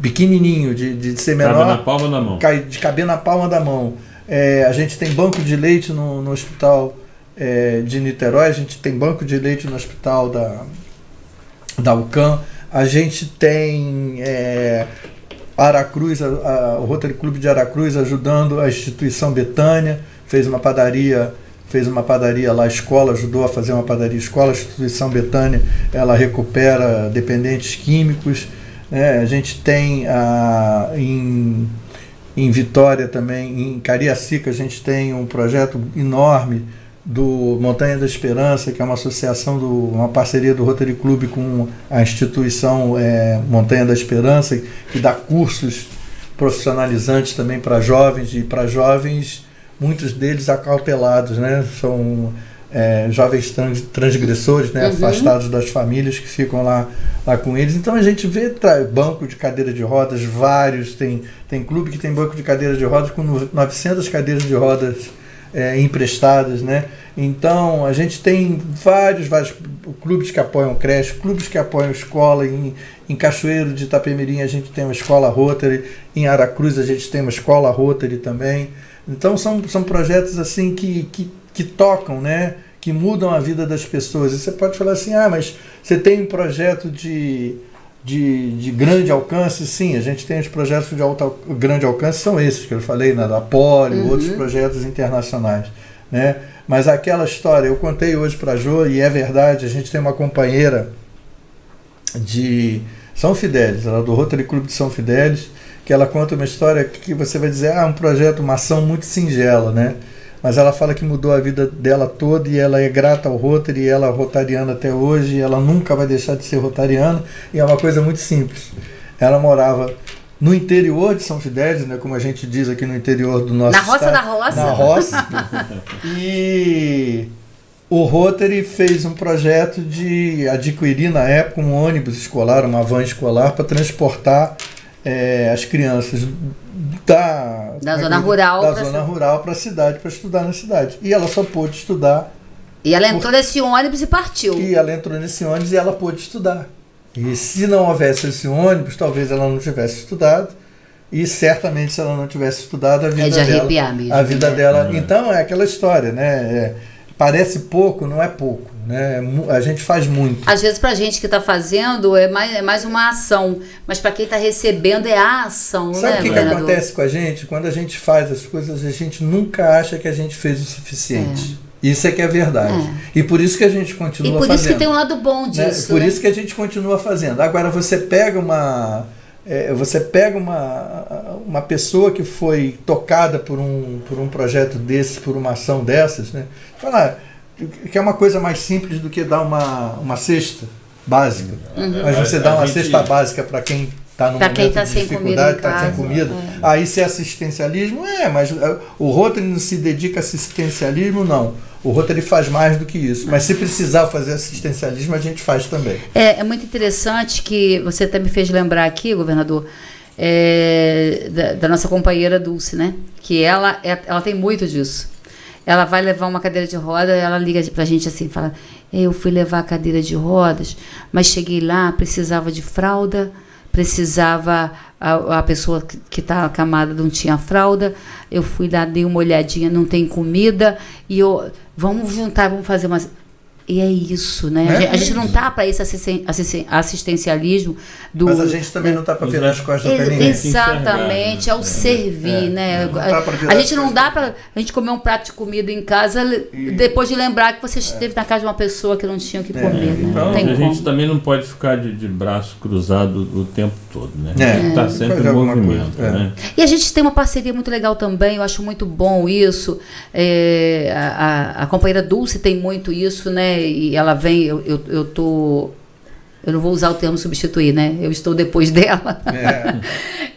pequenininho, de ser menor. Cabe na palma da mão. De caber na palma da mão. A gente tem banco de leite no hospital de Niterói, a gente tem banco de leite no hospital da UCAM, a gente tem Aracruz, o Rotary Clube de Aracruz ajudando a instituição Betânia, fez uma padaria lá, escola, ajudou a fazer uma padaria escola, a instituição Betânia, ela recupera dependentes químicos, né? A gente tem em Vitória também, em Cariacica, a gente tem um projeto enorme do Montanha da Esperança, que é uma associação, uma parceria do Rotary Clube com a instituição Montanha da Esperança, que dá cursos profissionalizantes também para jovens, e para jovens, muitos deles acautelados, né? São jovens transgressores, né? Afastados das famílias, que ficam lá com eles. Então a gente vê banco de cadeira de rodas, vários, tem clube que tem banco de cadeira de rodas com 900 cadeiras de rodas emprestadas, né? Então a gente tem vários clubes que apoiam creche, clubes que apoiam escola. Em Cachoeiro de Itapemirim a gente tem uma escola Rotary, em Aracruz a gente tem uma escola Rotary também. Então são projetos assim que tocam, né? Que mudam a vida das pessoas. E você pode falar assim, mas você tem um projeto de grande alcance? Sim, a gente tem os projetos de grande alcance, são esses que eu falei, né, da Poli, outros projetos internacionais, né? Mas aquela história, eu contei hoje para a Jô, e é verdade, a gente tem uma companheira de São Fidélis, ela é do Rotary Clube de São Fidélis, que ela conta uma história que você vai dizer, um projeto, uma ação muito singela, né? Mas ela fala que mudou a vida dela toda, e ela é grata ao Rotary, e ela é rotariana até hoje, e ela nunca vai deixar de ser rotariana, e é uma coisa muito simples. Ela morava no interior de São Fidélis, né, como a gente diz aqui no interior do nosso estado. Na roça. Na roça. E o Rotary fez um projeto de adquirir, na época, um ônibus escolar, uma van escolar, para transportar as crianças da zona rural para a cidade, para estudar na cidade. E ela só pôde estudar. E ela entrou nesse ônibus e partiu. E ela entrou nesse ônibus e ela pôde estudar. E se não houvesse esse ônibus, talvez ela não tivesse estudado. E certamente, se ela não tivesse estudado, a vida dela. Mesmo, a vida dela. Então é aquela história, né? Parece pouco, não é pouco, né? A gente faz muito. Às vezes, para a gente que está fazendo, é mais uma ação, mas para quem está recebendo é a ação. Sabe o que acontece com a gente? Quando a gente faz as coisas, a gente nunca acha que a gente fez o suficiente. Isso é que é verdade. E por isso que a gente continua fazendo. E por isso que tem um lado bom disso. Por isso que a gente continua fazendo. Agora, você pega uma pessoa que foi tocada por um projeto desse, por uma ação dessas, né? Fala que é uma coisa mais simples do que dar uma cesta básica. Mas você dá uma cesta básica para quem está num momento tá de sem dificuldade, comida em está sem casa, comida. Aí se é assistencialismo, mas o Rotary não se dedica a assistencialismo, não. O Rotary faz mais do que isso. Mas se precisar fazer assistencialismo, a gente faz também. É muito interessante que você até me fez lembrar aqui, governador, da nossa companheira Dulce, né? Que ela tem muito disso. Ela vai levar uma cadeira de roda, ela liga pra gente assim, fala, eu fui levar a cadeira de rodas, mas cheguei lá, precisava de fralda, precisava, a pessoa que está acamada não tinha fralda, eu fui lá, dei uma olhadinha, não tem comida, e vamos juntar, vamos fazer uma... E é isso, né? A gente não está para esse assistencialismo do... Mas a gente também não está para virar as costas para ninguém. Exatamente, é o servir, né? A gente não dá para a gente comer um prato de comida em casa depois de lembrar que você esteve na casa de uma pessoa que não tinha o que comer, né? Então, não tem a gente como. também não pode ficar de braço cruzado o tempo todo, né? Está sempre em movimento, né? E a gente tem uma parceria muito legal também, eu acho muito bom isso. A companheira Dulce tem muito isso, né? E ela vem, eu não vou usar o termo substituir, né? Eu estou depois dela.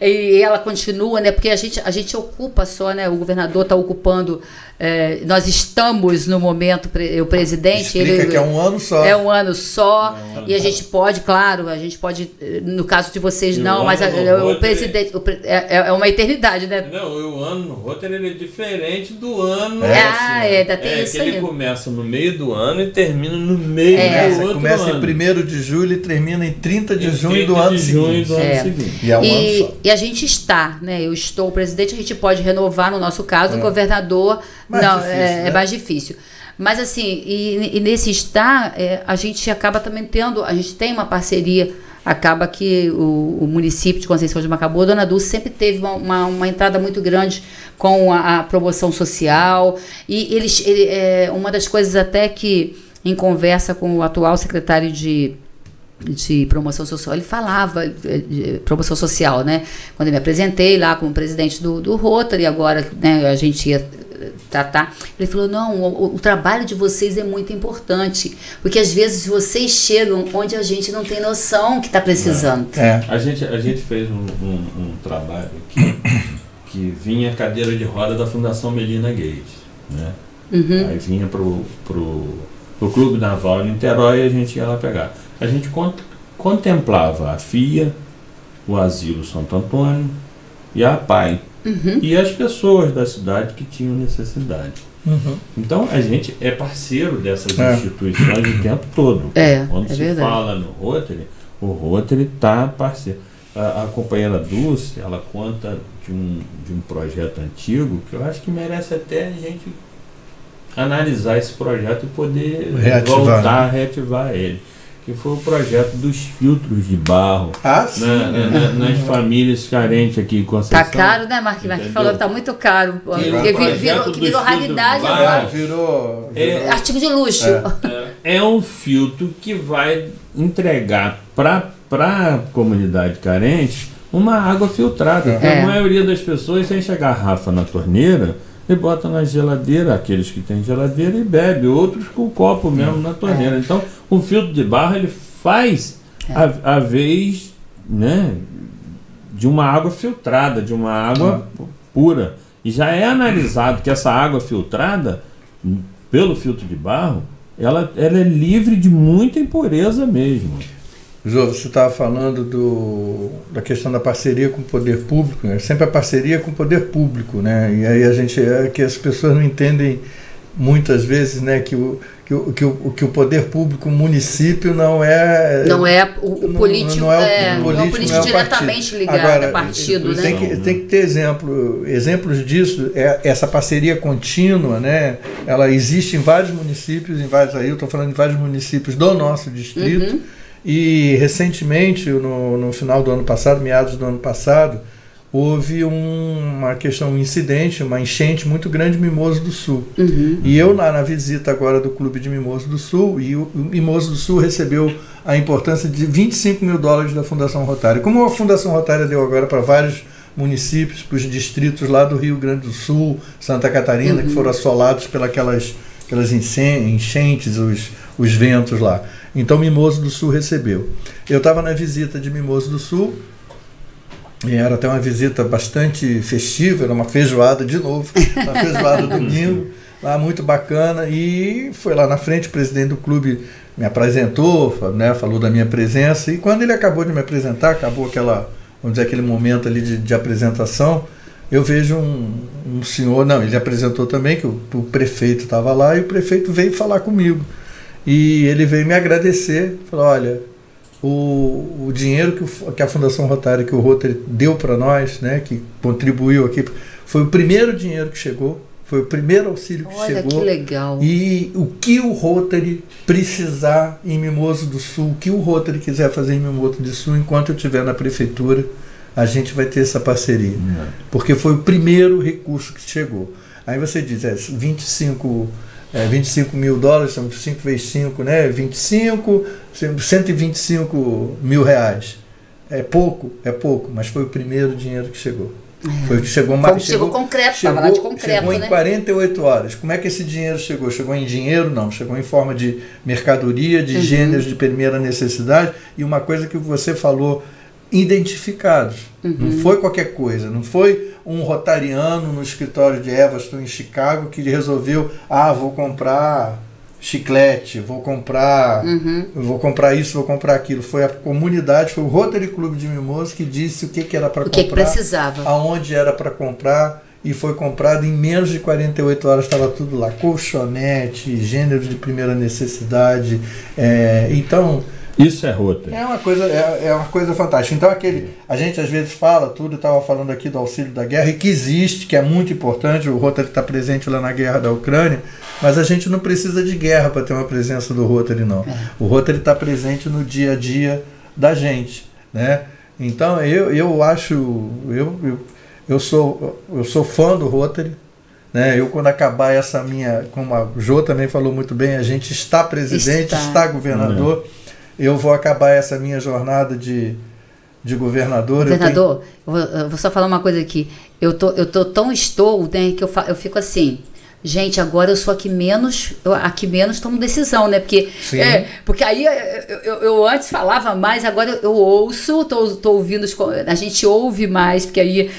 E ela continua, né? Porque a gente ocupa só, né? O governador está ocupando. Nós estamos no momento, o presidente. Explica que é um ano só. É um ano só. E a gente pode, claro, no caso de vocês não, mas o presidente é uma eternidade, né? Não, o ano no Rotary ele é diferente do ano. Ainda tem isso aí. Ele começa no meio do ano e termina no meio do outro começa ano. em 1º de julho e termina em 30 de junho do ano seguinte. E é um ano só. E a gente está, né? Eu estou o presidente, a gente pode renovar, no nosso caso, o governador. Mais difícil. Mas assim, e nesse estar, a gente acaba também tendo, a gente tem uma parceria, acaba que o município de Conceição de Macabu, a Dona Dulce sempre teve uma entrada muito grande com a promoção social, e uma das coisas até que, em conversa com o atual secretário de promoção social, ele falava de promoção social, né? Quando eu me apresentei lá como presidente do Rotary, agora, né, a gente ia tratar, ele falou, não, o trabalho de vocês é muito importante, porque às vezes vocês chegam onde a gente não tem noção que está precisando. A gente fez um trabalho que vinha a cadeira de roda da Fundação Melinda Gates, né? Aí vinha pro Clube Naval em Niterói e a gente ia lá pegar. A gente contemplava a FIA, o Asilo Santo Antônio e a APAI. E as pessoas da cidade que tinham necessidade. Então a gente é parceiro dessas instituições o tempo todo. Quando se verdade. Fala no Rotary, o Rotary está parceiro. A companheira Dulce, ela conta de um projeto antigo que eu acho que merece até a gente analisar esse projeto e poder voltar a reativar ele. Que foi o projeto dos filtros de barro nas famílias carentes aqui em Conceição. Tá caro, né, Marquinhos? Marquinhos falou que tá muito caro. Que virou raridade agora. Virou artigo de luxo. É um filtro que vai entregar para a comunidade carente uma água filtrada. Porque a maioria das pessoas enche a garrafa na torneira e bota na geladeira, aqueles que têm geladeira, e bebe, outros com o copo mesmo na torneira. Então, o filtro de barro ele faz a vez, né, de uma água filtrada, de uma água pura. E já é analisado que essa água filtrada, pelo filtro de barro, ela é livre de muita impureza mesmo. Jô, você estava falando da questão da parceria com o poder público, né? Sempre a parceria com o poder público, né? E aí que as pessoas não entendem muitas vezes, né, que o poder público, o município não é o político, não é o político diretamente ligado ao partido, né? Tem que ter exemplos disso. Essa parceria contínua, né? Ela existe em vários municípios, aí eu estou falando de vários municípios do nosso distrito. E recentemente, no final do ano passado, meados do ano passado, houve um incidente, uma enchente muito grande em Mimoso do Sul. E eu, na visita agora do Clube de Mimoso do Sul, e o Mimoso do Sul recebeu a importância de $25 mil da Fundação Rotária. Como a Fundação Rotária deu agora para vários municípios, para os distritos lá do Rio Grande do Sul, Santa Catarina, que foram assolados pelas enchentes, os ventos lá. Então Mimoso do Sul recebeu. Eu estava na visita de Mimoso do Sul E era até uma visita bastante festiva, era uma feijoada de novo, uma feijoada domingo, lá muito bacana. E foi lá na frente, o presidente do clube me apresentou, né, falou da minha presença. E quando ele acabou de me apresentar, acabou vamos dizer, aquele momento ali de apresentação, eu vejo um senhor, não, ele apresentou também, que o prefeito estava lá, e o prefeito veio falar comigo. E ele veio me agradecer, falou, olha, o dinheiro que a Fundação Rotária, que o Rotary deu para nós, né, que contribuiu aqui, foi o primeiro dinheiro que chegou, foi o primeiro auxílio que chegou. Olha que legal. E o que o Rotary precisar em Mimoso do Sul, o que o Rotary quiser fazer em Mimoso do Sul, enquanto eu estiver na prefeitura, a gente vai ter essa parceria. Porque foi o primeiro recurso que chegou. Aí você diz, 25 mil dólares, são 5 vezes 5, né? 125 mil reais. É pouco, mas foi o primeiro dinheiro que chegou. Foi o que chegou concreto, estava lá de concreto, chegou em né? 48 horas. Como é que esse dinheiro chegou? Chegou em dinheiro? Não. Chegou em forma de mercadoria, de gêneros de primeira necessidade. E uma coisa que você falou, identificados. Não foi qualquer coisa. Não foi um rotariano no escritório de Evanston, em Chicago, que resolveu, vou comprar chiclete, vou comprar isso, vou comprar aquilo. Foi a comunidade, foi o Rotary Clube de Mimoso que disse o que era para comprar, o que precisava, aonde era para comprar, e foi comprado em menos de 48 horas, estava tudo lá, colchonete, gêneros de primeira necessidade. Então isso é Rotary. É uma coisa fantástica. Então a gente às vezes fala tudo, estava falando aqui do auxílio da guerra, e que existe, que é muito importante, o Rotary está presente lá na guerra da Ucrânia, mas a gente não precisa de guerra para ter uma presença do Rotary, não. O Rotary está presente no dia a dia da gente, né? Então eu acho, eu sou fã do Rotary, né? Eu, quando acabar essa minha, como a Jô também falou muito bem, a gente está presidente, está governador. Eu vou acabar essa minha jornada de governador. Governador, eu vou só falar uma coisa aqui. Eu tô tão né, que eu fico assim, gente, agora eu sou aqui menos tomo decisão, né? Porque aí eu antes falava mais, agora eu ouço, tô ouvindo, a gente ouve mais, porque aí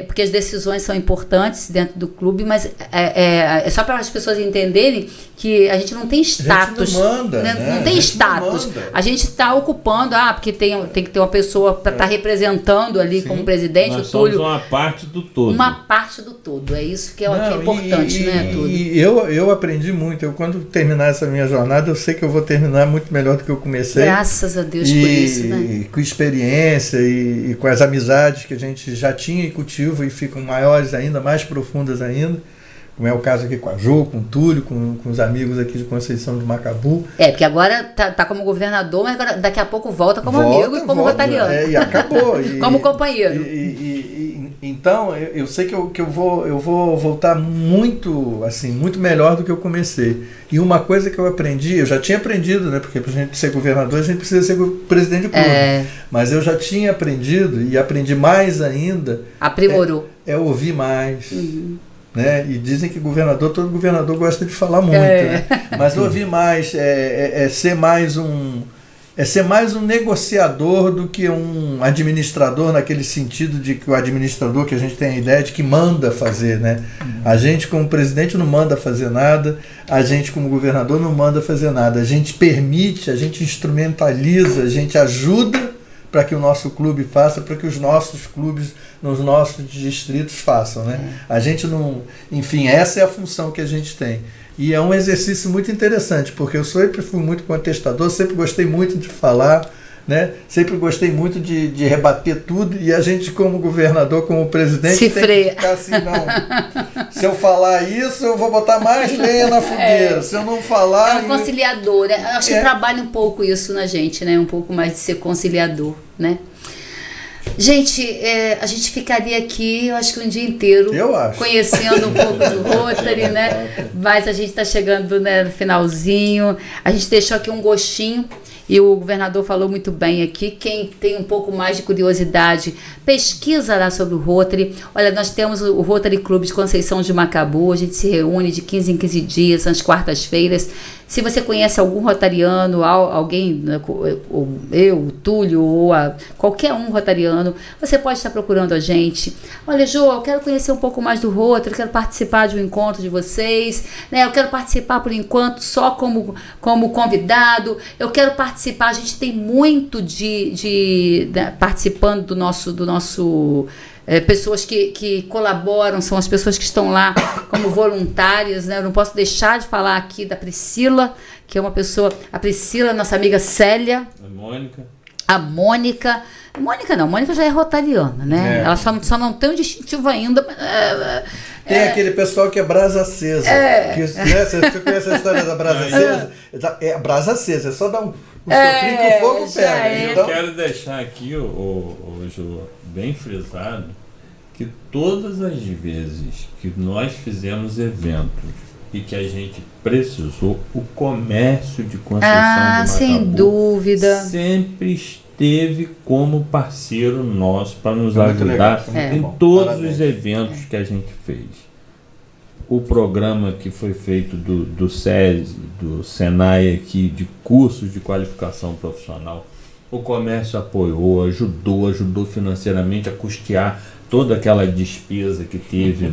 porque as decisões são importantes dentro do clube, mas é só para as pessoas entenderem que a gente não tem status. A gente não manda, né? Não tem status. A gente está ocupando, porque tem que ter uma pessoa para estar representando ali como presidente. Nós o Túlio. Somos uma parte do todo. Uma parte do todo. É isso que é importante, né, Túlio? E eu aprendi muito. Quando terminar essa minha jornada, eu sei que eu vou terminar muito melhor do que eu comecei. Graças a Deus por isso, né? E com experiência e com as amizades que a gente já tinha e cultiva, e ficam maiores ainda, mais profundas ainda. Como é o caso aqui com a Jô, com o Túlio, com os amigos aqui de Conceição do Macabu. Porque agora tá como governador, mas agora, daqui a pouco volta como amigo e como rotariano. E acabou. Como companheiro. Então, eu sei que eu vou voltar muito, assim, muito melhor do que eu comecei. E uma coisa que eu aprendi, eu já tinha aprendido, né? Porque para a gente ser governador, a gente precisa ser presidente do clube. Mas eu já tinha aprendido, e aprendi mais ainda. Aprimorou. Ouvir mais. Né? E dizem que todo governador gosta de falar muito, né? Mas ouvir mais, ser mais um negociador do que um administrador, naquele sentido de que o administrador, que a gente tem a ideia de que manda fazer, né? A gente como presidente não manda fazer nada, a gente como governador não manda fazer nada, a gente permite, a gente instrumentaliza, a gente ajuda para que o nosso clube faça, para que os nossos clubes nos nossos distritos façam, né? A gente não... Enfim, essa é a função que a gente tem. E é um exercício muito interessante, porque eu sempre fui muito contestador, sempre gostei muito de falar, né? Sempre gostei muito de rebater tudo, e a gente, como governador, como presidente, tem que ficar assim, não. Se eu falar isso, eu vou botar mais lenha na fogueira. Se eu não falar... É um conciliador, né? Acho que trabalha um pouco isso na gente, né? Um pouco mais de ser conciliador, né? Gente, a gente ficaria aqui, eu acho que um dia inteiro, conhecendo um pouco do Rotary, né? Mas a gente está chegando, né, no finalzinho. A gente deixou aqui um gostinho, e o governador falou muito bem aqui. Quem tem um pouco mais de curiosidade, pesquisa lá sobre o Rotary. Olha, nós temos o Rotary Clube de Conceição de Macabu. A gente se reúne de 15 em 15 dias, às quartas-feiras. Se você conhece algum rotariano, alguém, né, ou eu, o Túlio, ou qualquer um rotariano, você pode estar procurando a gente. Olha, Jô, eu quero conhecer um pouco mais do Rotary, eu quero participar de um encontro de vocês, né? Eu quero participar por enquanto só como convidado, eu quero participar, a gente tem muito né, participando do nosso pessoas que colaboram, são as pessoas que estão lá como voluntárias, né? Eu não posso deixar de falar aqui da Priscila, que é uma pessoa, a Priscila, nossa amiga Célia, a Mônica não, a Mônica já é rotariana, né? Ela só não tem um distintivo ainda. Tem aquele pessoal que é brasa acesa. Que, né, você conhece a história da brasa acesa? É brasa acesa, é só dar um soprinho que o fogo pega. Então... Eu quero deixar aqui, Jô, bem frisado, que todas as vezes que nós fizemos eventos e que a gente precisou, o comércio de construção de Macabu, sem dúvida, sempre esteve como parceiro nosso para nos ajudar em todos os eventos que a gente fez. O programa que foi feito do SESI, do Senai aqui, de cursos de qualificação profissional, o comércio apoiou, ajudou financeiramente a custear toda aquela despesa que teve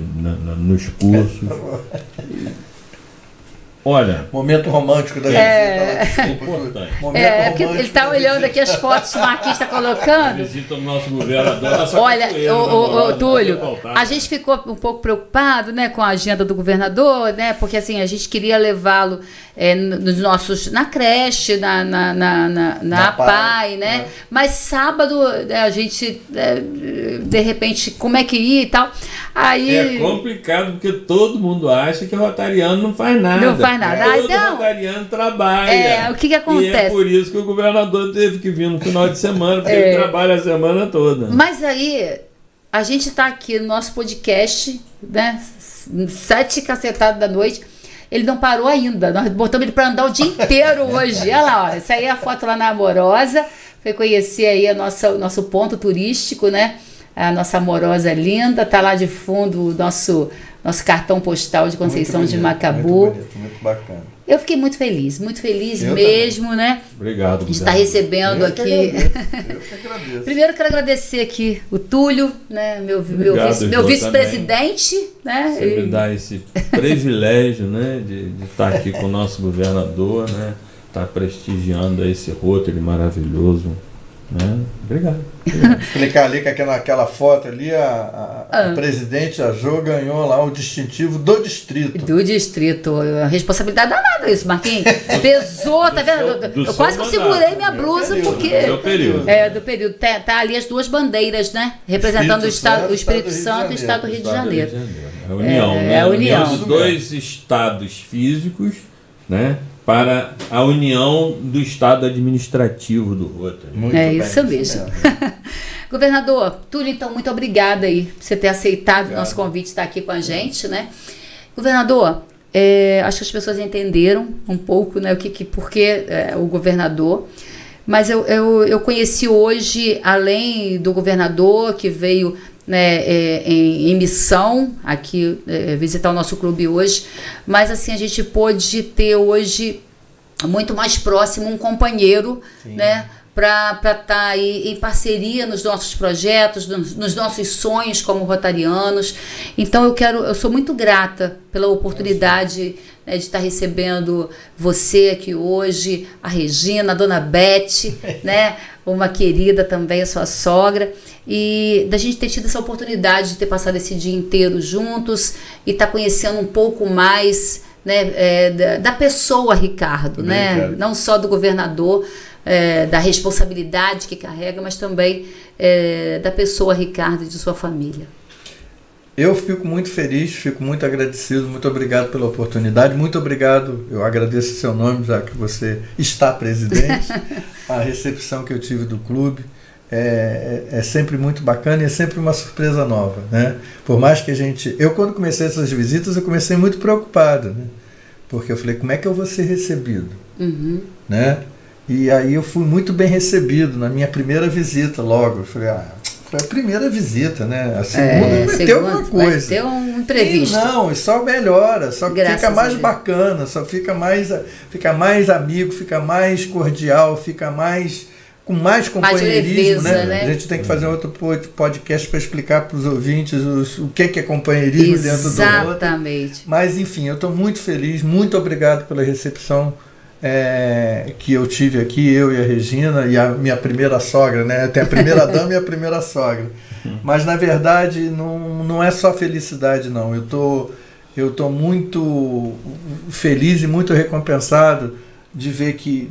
nos cursos. Olha, momento romântico da gente. Importante. Porque ele está olhando aqui as fotos que o Marquinhos está colocando. Visita o nosso governador. Olha, Túlio, a gente ficou um pouco preocupado, né, com a agenda do governador, né, porque assim a gente queria levá-lo na creche, na APAI, né? Mas sábado a gente de repente como é que ia e tal. Aí é complicado porque todo mundo acha que o rotariano não faz nada. Não faz nada. Todo rotariano trabalha. O que acontece? E é por isso que o governador teve que vir no final de semana, porque ele trabalha a semana toda. Mas aí a gente está aqui no nosso podcast, né? 7 cacetadas da noite. Ele não parou ainda. Nós botamos ele para andar o dia inteiro hoje. Olha lá, ó. Essa aí é a foto lá na Amorosa. Foi conhecer aí o nosso ponto turístico, né? A nossa Amorosa linda. Tá lá de fundo o nosso cartão postal de Conceição de Macabu. Muito bonito, muito bacana. Eu fiquei muito feliz mesmo, também. né? Obrigado. De estar recebendo aqui. Eu que agradeço. Primeiro quero agradecer aqui o Túlio, né? Meu vice-presidente, né? Você me dá esse privilégio, né? De estar aqui com o nosso governador, né? Estar prestigiando esse Rotary maravilhoso. Né? Obrigado. Explicar ali que aquela foto ali, a presidente, a Jô, ganhou lá o distintivo do distrito. Do distrito. A responsabilidade danada isso, Marquinhos. Pesou, tá vendo? Eu quase que segurei minha blusa porque... Do período. Do período. Tá ali as duas bandeiras, né? Representando o Espírito Santo e o Estado do Rio de Janeiro. É a união, né? A união dos dois estados físicos, né? Para a união do estado administrativo do Rotary. Isso mesmo. Governador Túlio, então, muito obrigada aí por você ter aceitado o nosso convite de estar aqui com a gente, né? Governador, acho que as pessoas entenderam um pouco, né, por que o governador, mas eu conheci hoje, além do governador que veio, né, em missão aqui visitar o nosso clube hoje, mas assim a gente pôde ter hoje muito mais próximo um companheiro, né, para estar aí em parceria nos nossos projetos, nos nossos sonhos como rotarianos. Então eu sou muito grata pela oportunidade, né, de estar recebendo você aqui hoje, a Regina, a dona Beth, né, uma querida também, a sua sogra, e da gente ter tido essa oportunidade de ter passado esse dia inteiro juntos e estar conhecendo um pouco mais, né, da pessoa Ricardo, né, não só do governador, da responsabilidade que carrega, mas também da pessoa Ricardo e de sua família. Eu fico muito feliz, fico muito agradecido, muito obrigado pela oportunidade, muito obrigado, eu agradeço o seu nome, já que você está presidente, a recepção que eu tive do clube é sempre muito bacana e é sempre uma surpresa nova, né? Por mais que eu quando comecei essas visitas, eu comecei muito preocupado, né? Porque eu falei, como é que eu vou ser recebido? E aí eu fui muito bem recebido na minha primeira visita logo, eu falei, Foi a primeira visita, né? A segunda vai ter alguma coisa. Vai ter um imprevisto. Não, só melhora, só fica mais bacana, só fica mais amigo, fica mais cordial, fica com mais companheirismo, né? A gente tem que fazer outro podcast para explicar para os ouvintes o que é companheirismo dentro do outro. Exatamente. Mas, enfim, eu estou muito feliz, muito obrigado pela recepção que eu tive aqui, eu e a Regina, e a minha primeira sogra, né? Tem a primeira dama e a primeira sogra. Mas, na verdade, não é só felicidade, não. Eu tô muito feliz e muito recompensado de ver que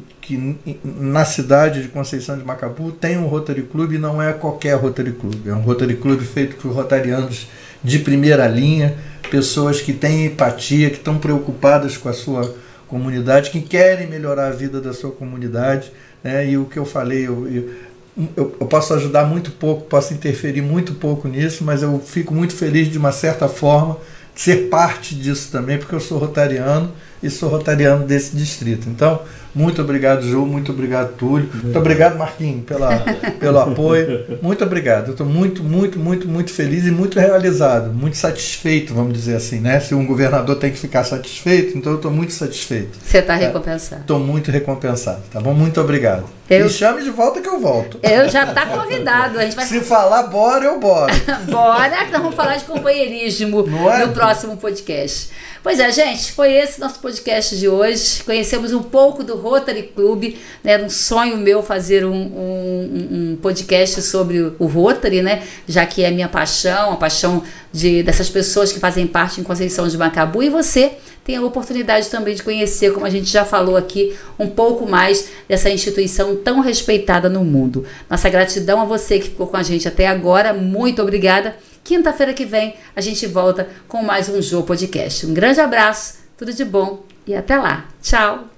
na cidade de Conceição de Macabu tem um Rotary Club, e não é qualquer Rotary Club. É um Rotary Club feito por rotarianos de primeira linha, pessoas que têm empatia, que estão preocupadas com a sua comunidade, que querem melhorar a vida da sua comunidade, né? E o que eu falei, eu posso ajudar muito pouco, posso interferir muito pouco nisso, mas eu fico muito feliz, de uma certa forma, de ser parte disso também, porque eu sou rotariano e sou rotariano desse distrito. Então, muito obrigado, Ju, muito obrigado, Túlio, muito obrigado, Marquinhos, pelo apoio, muito obrigado. Eu estou muito, muito, muito, muito feliz e muito realizado, muito satisfeito, vamos dizer assim, né? Se um governador tem que ficar satisfeito, então eu estou muito satisfeito. Você está recompensado. Estou muito recompensado, tá bom? Muito obrigado. Me chame de volta que eu volto. Eu já está convidado. A gente vai... Se falar bora, eu bora. Bora, que nós vamos falar de companheirismo no próximo podcast. Pois é, gente, foi esse nosso podcast de hoje. Conhecemos um pouco do Rotary Club, né? Era um sonho meu fazer um podcast sobre o Rotary, né? Já que é a minha paixão, a paixão dessas pessoas que fazem parte em Conceição de Macabu, e você tem a oportunidade também de conhecer, como a gente já falou aqui, um pouco mais dessa instituição tão respeitada no mundo. Nossa gratidão a você que ficou com a gente até agora, muito obrigada. Quinta-feira que vem a gente volta com mais um Jô Podcast. Um grande abraço, tudo de bom e até lá. Tchau!